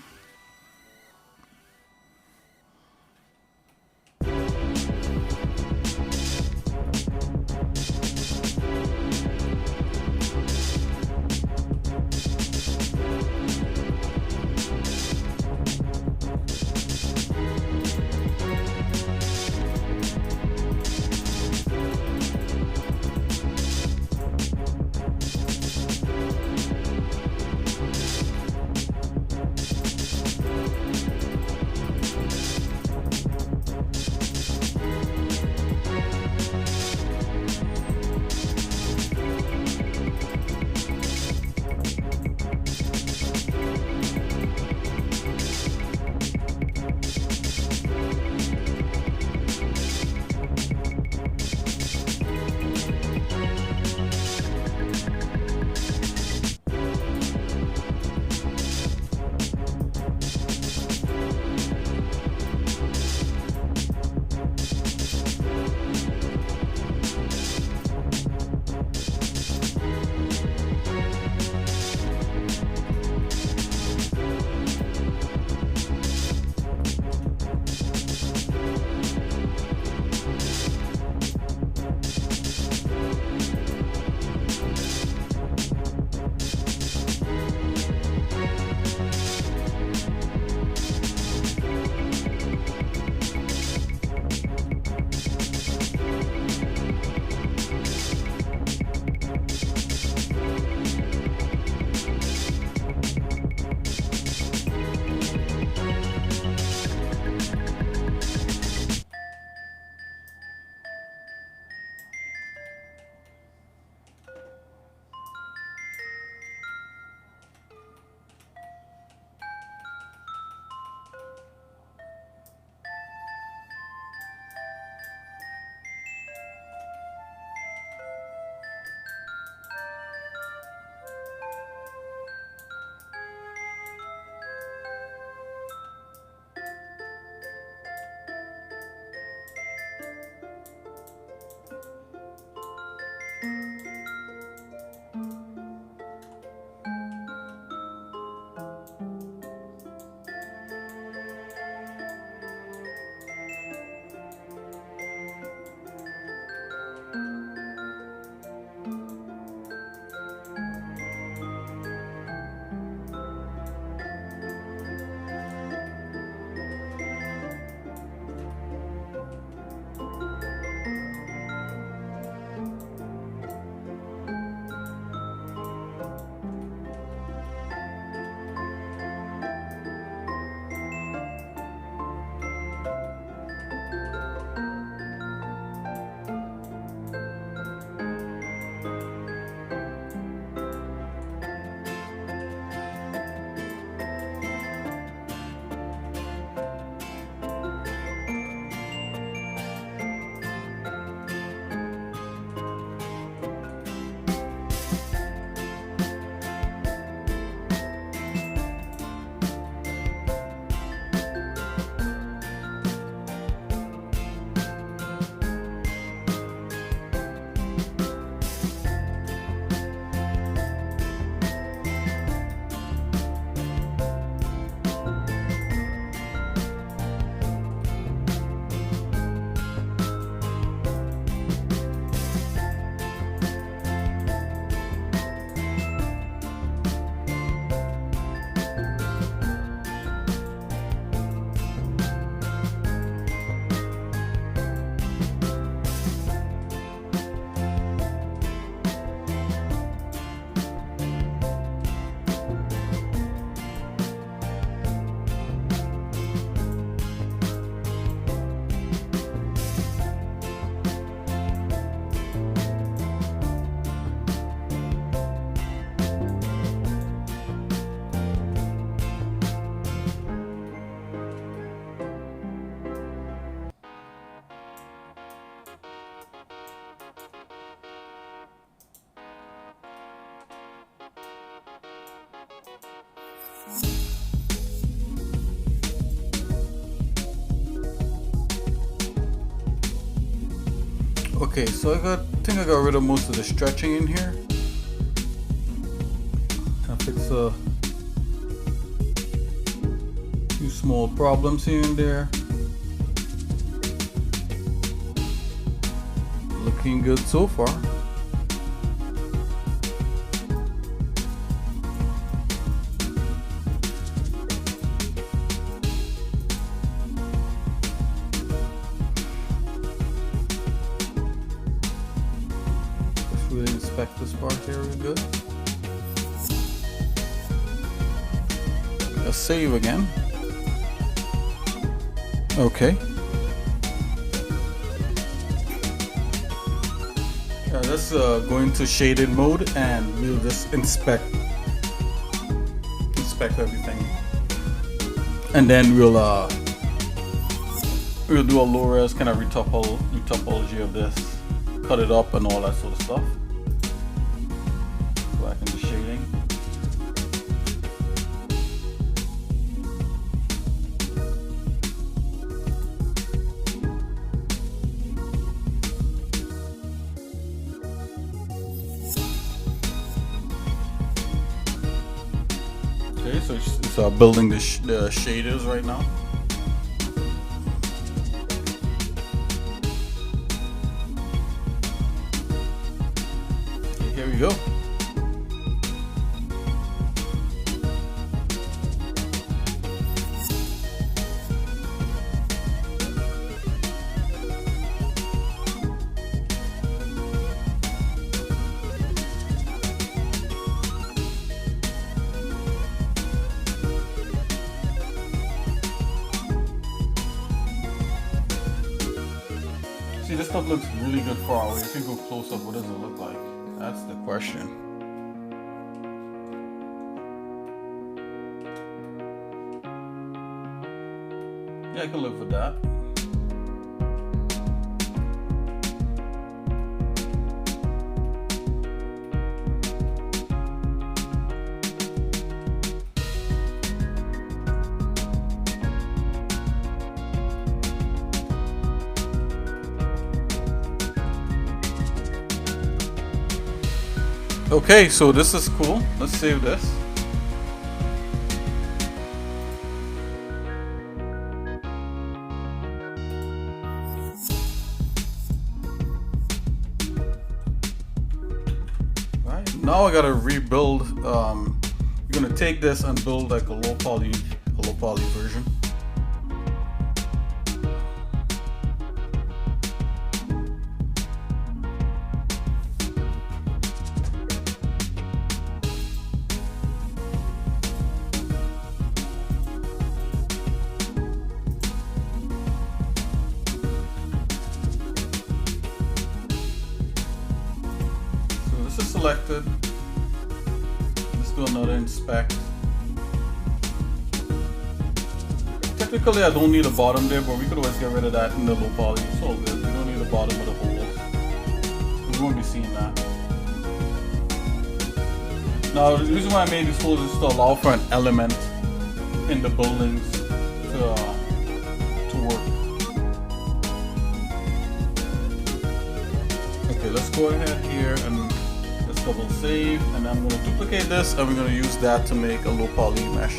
Okay, so I think I got rid of most of the stretching in here. I fix a few small problems here and there. Looking good so far. Just really inspect this part here real good. Let's save again. Okay. Let's go into shaded mode and we'll just inspect everything, and then we'll do a low res kind of retopology of this, cut it up and all that sort of stuff. Go back into shading. Okay, so it's building the shaders right now. Okay, here we go. See, this stuff looks really good far away. If you go close up, what does it look like? That's the question. Yeah, I can live with that. Okay, so this is cool. Let's save this. Right, now I gotta rebuild. We're gonna take this and build like a low poly version. Selected. Let's do another inspect. Technically, I don't need a bottom there, but we could always get rid of that in the low poly. It's all good. We don't need the bottom of the holes. We won't be seeing that. Now, the reason why I made these holes is to allow for an element in the buildings to work. Okay, let's go ahead here and double save, and I'm going to duplicate this and we're going to use that to make a low poly mesh.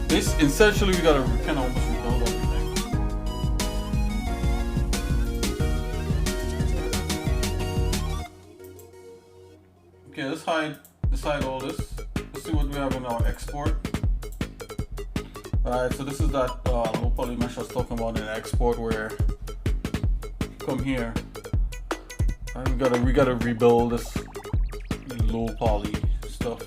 This essentially we got to kind of almost rebuild everything. Okay, let's hide all this. Let's see what we have in our export. Alright, so this is that low poly mesh I was talking about in export, where come here. Right, we gotta rebuild this low poly stuff.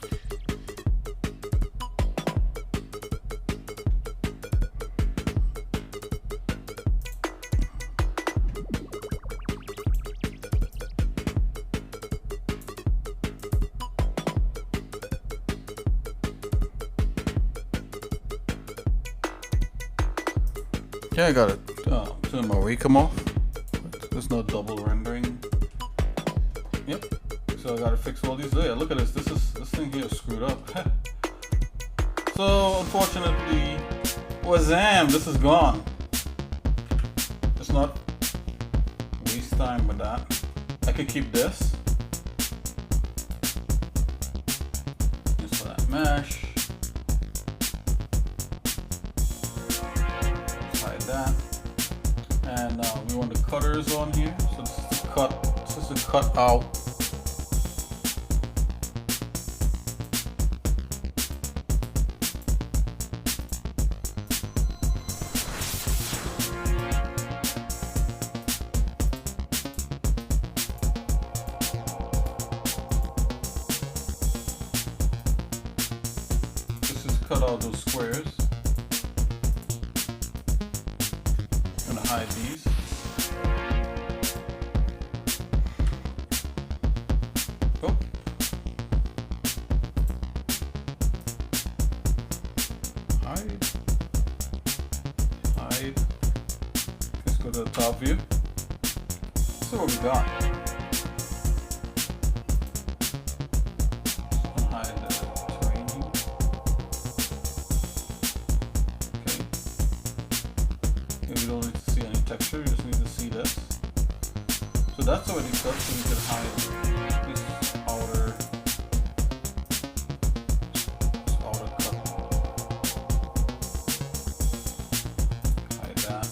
Yeah, I got it. Turn my Wacom off. There's no double rendering. Yep. So I gotta fix all these. Yeah, look at this. This thing here is screwed up. So unfortunately, wazam, this is gone. Let's not waste time with that. I could keep this. Just for that mesh. Let's hide that. And we want the cutters on here. So this is the cut. This is the cut out. Cut out those squares. I'm gonna hide these. Oh. Hide. Hide. Let's go to the top view. Let's see what we got. We don't need to see any texture, we just need to see this. So that's already cut, so we can hide this outer cut. Hide that.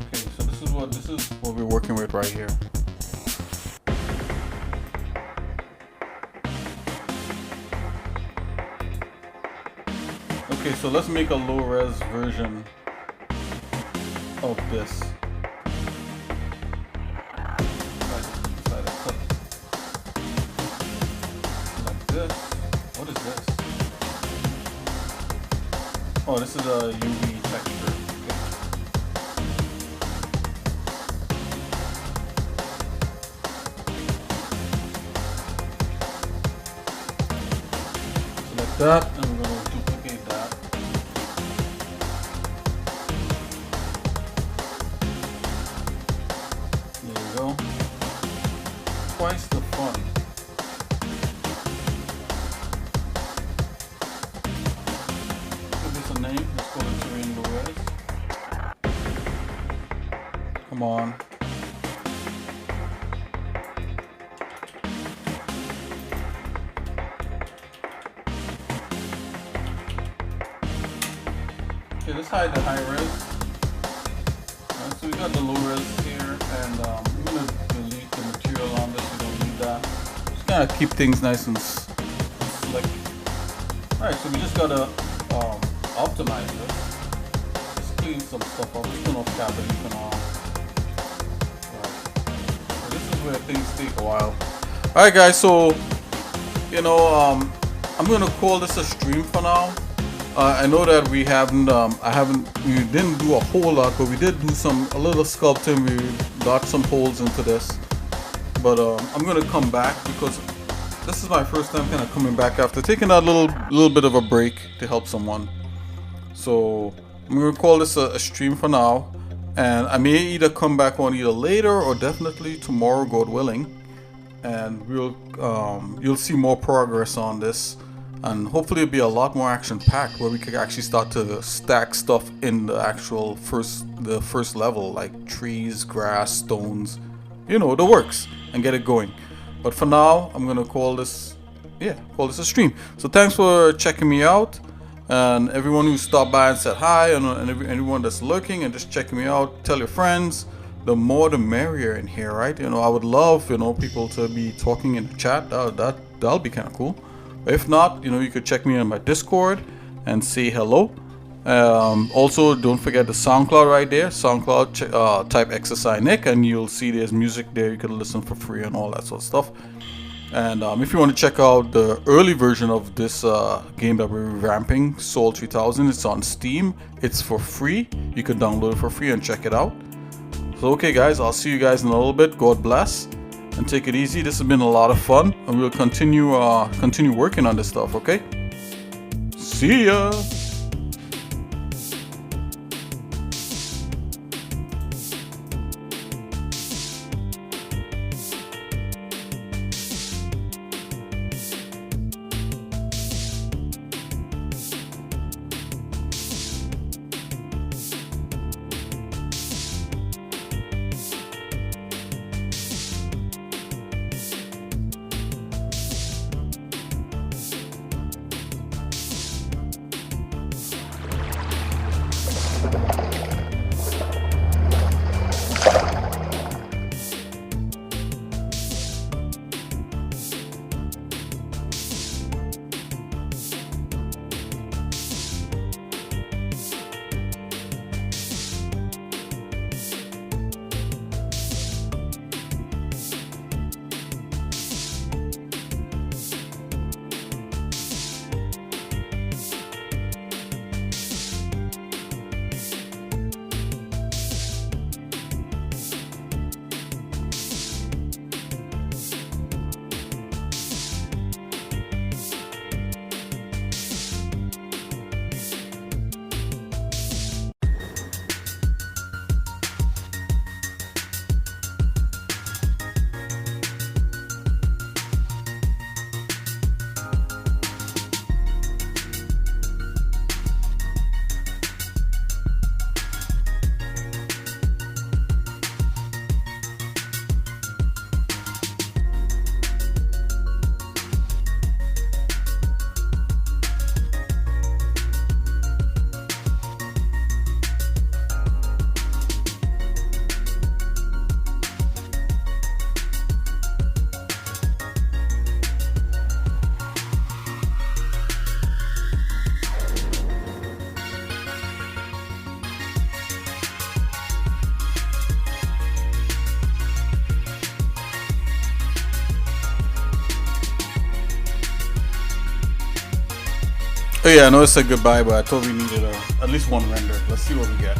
Okay, so this is what we're working with right here. Okay, so let's make a low-res version of this. Like this. What is this? Oh, this is a UV texture. Okay. Select that, and we're going to duplicate that. There you go. Twice the fun. Give this a name. Let's call it Terrain Low-Res. Come on. Okay, let's hide the high res. So we got the low res here, and I'm gonna delete the material on this. We don't need that. Just kind of keep things nice and slick. All right, so we just gotta optimize this. Just clean some stuff up. Just turn off cavities and all. Right. So this is where things take a while. All right, guys. So you know, I'm gonna call this a stream for now. I know that we didn't do a whole lot, but we did do a little sculpting. We got some holes into this, but I'm gonna come back because this is my first time kind of coming back after taking that little bit of a break to help someone. So I'm gonna call this a stream for now, and I may either come back on either later or definitely tomorrow, God willing, and you'll see more progress on this. And hopefully it'll be a lot more action-packed where we could actually start to stack stuff in the actual first level, like trees, grass, stones, you know, the works, and get it going. But for now, I'm gonna call this a stream. So thanks for checking me out, and everyone who stopped by and said hi, and everyone that's lurking and just checking me out. Tell your friends. The more the merrier in here, right? You know, I would love, you know, people to be talking in the chat. That'll be kind of cool. If not, you know, you could check me on my Discord and say hello. Also, don't forget the SoundCloud right there. SoundCloud, type xsinick, and you'll see there's music there. You can listen for free and all that sort of stuff. And if you want to check out the early version of this game that we're revamping, Soul 3000, it's on Steam. It's for free. You can download it for free and check it out. So, okay, guys, I'll see you guys in a little bit. God bless. And take it easy. This has been a lot of fun, and we'll continue working on this stuff. Okay, see ya. Oh yeah, I know it said goodbye, but I thought we needed at least one render. Let's see what we get.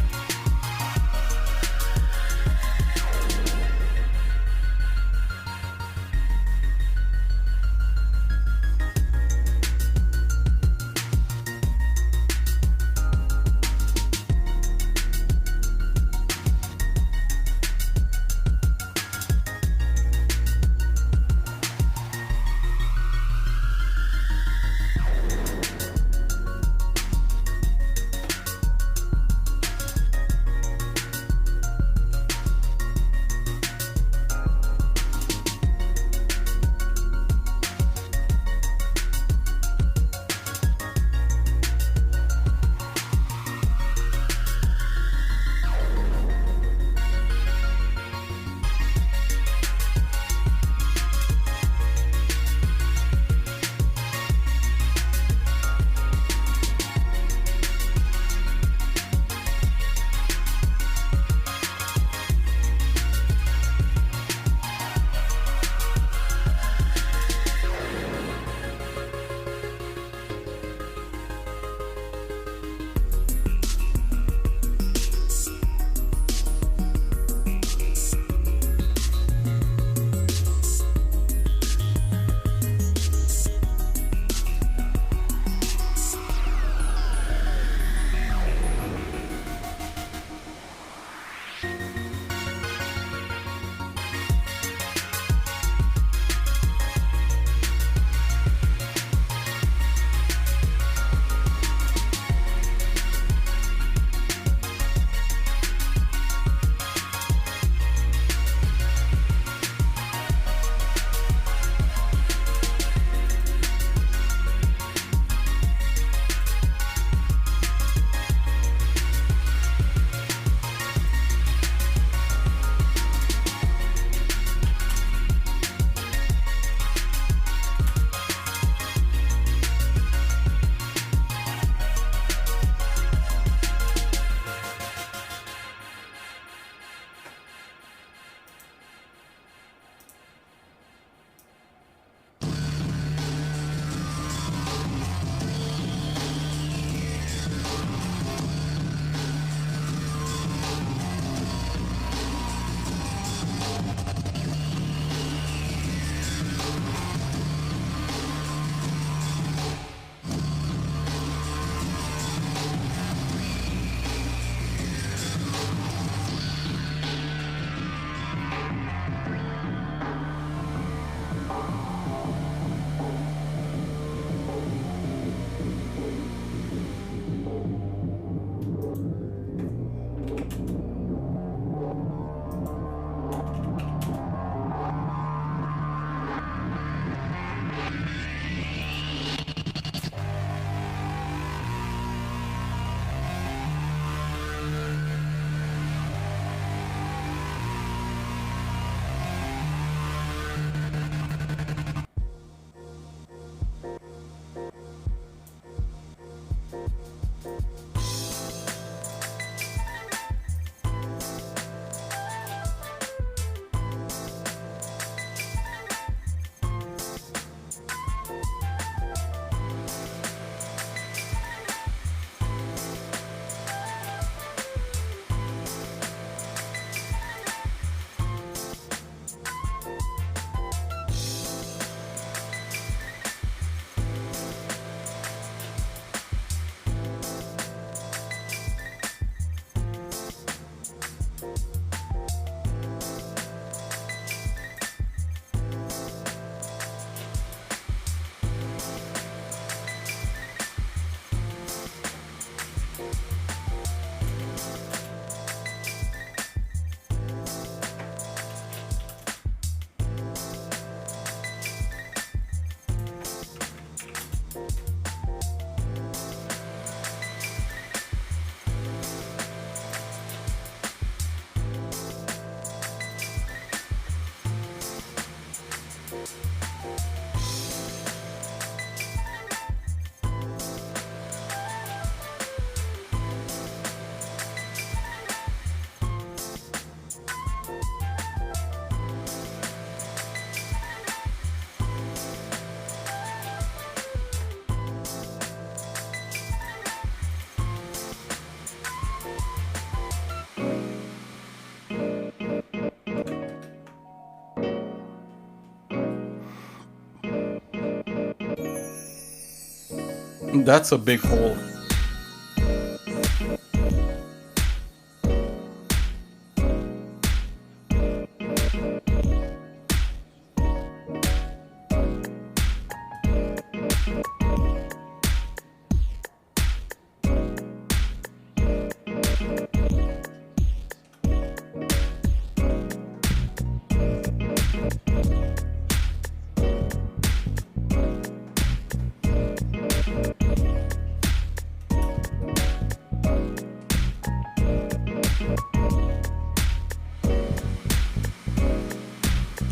That's a big hole.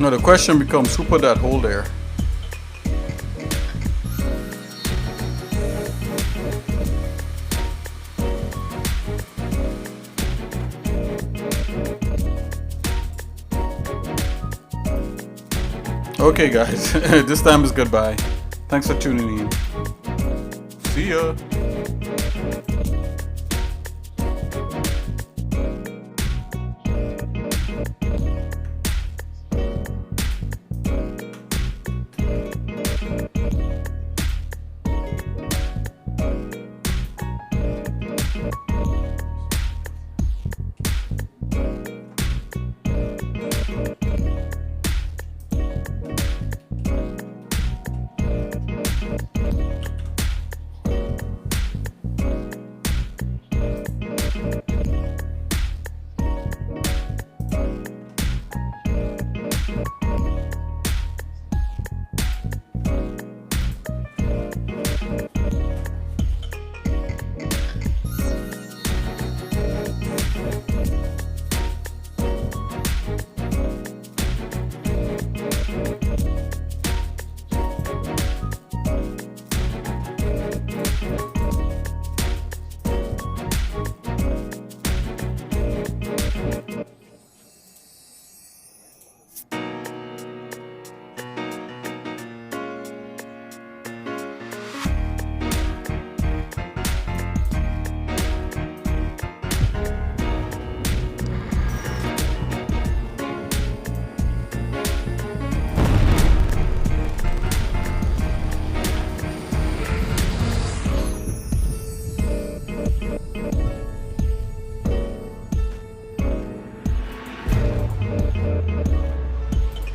Now the question becomes, who put that hole there? Okay guys, this time is goodbye. Thanks for tuning in. See ya!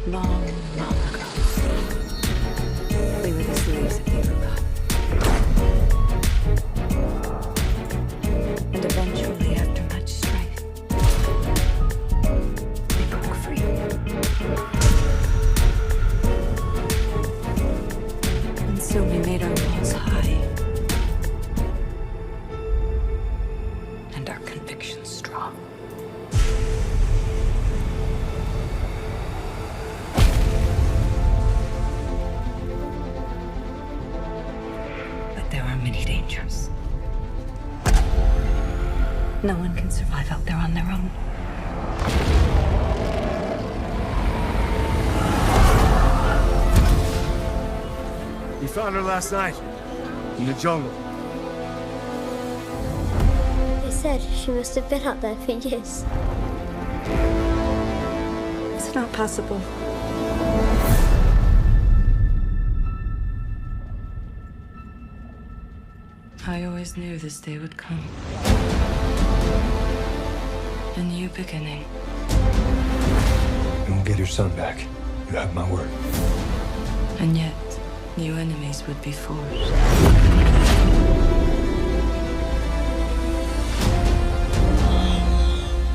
Long, long ago, we were the slaves of the Uruguay. And eventually, after much strife, we broke free. And so we made our walls high. And our convictions strong. There are many dangers. No one can survive out there on their own. We found her last night, in the jungle. They said she must have been out there for years. It's not possible. I always knew this day would come. A new beginning. And we'll get your son back. You have my word. And yet, new enemies would be forged.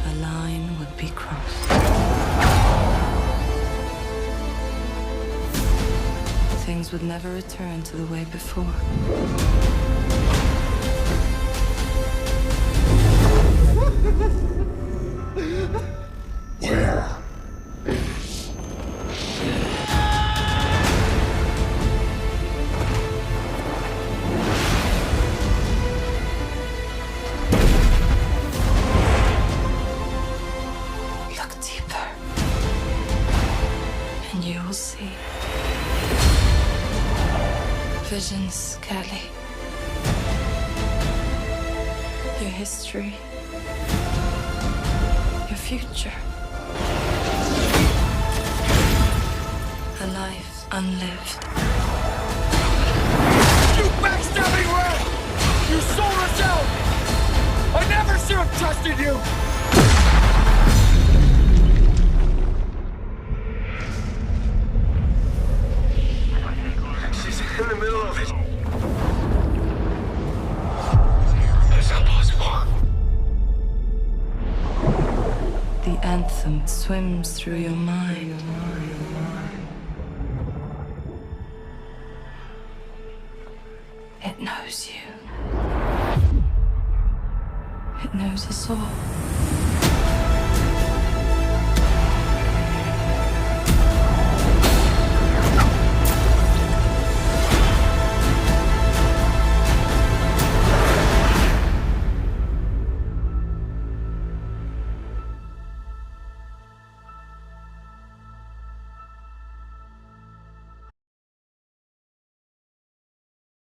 A line would be crossed. Things would never return to the way before. Where? Look deeper, and you will see. Visions, Kelly. Your history. Your future. A life unlived. You backstabbing rat! anthem swims through your mind. It knows you. It knows us all.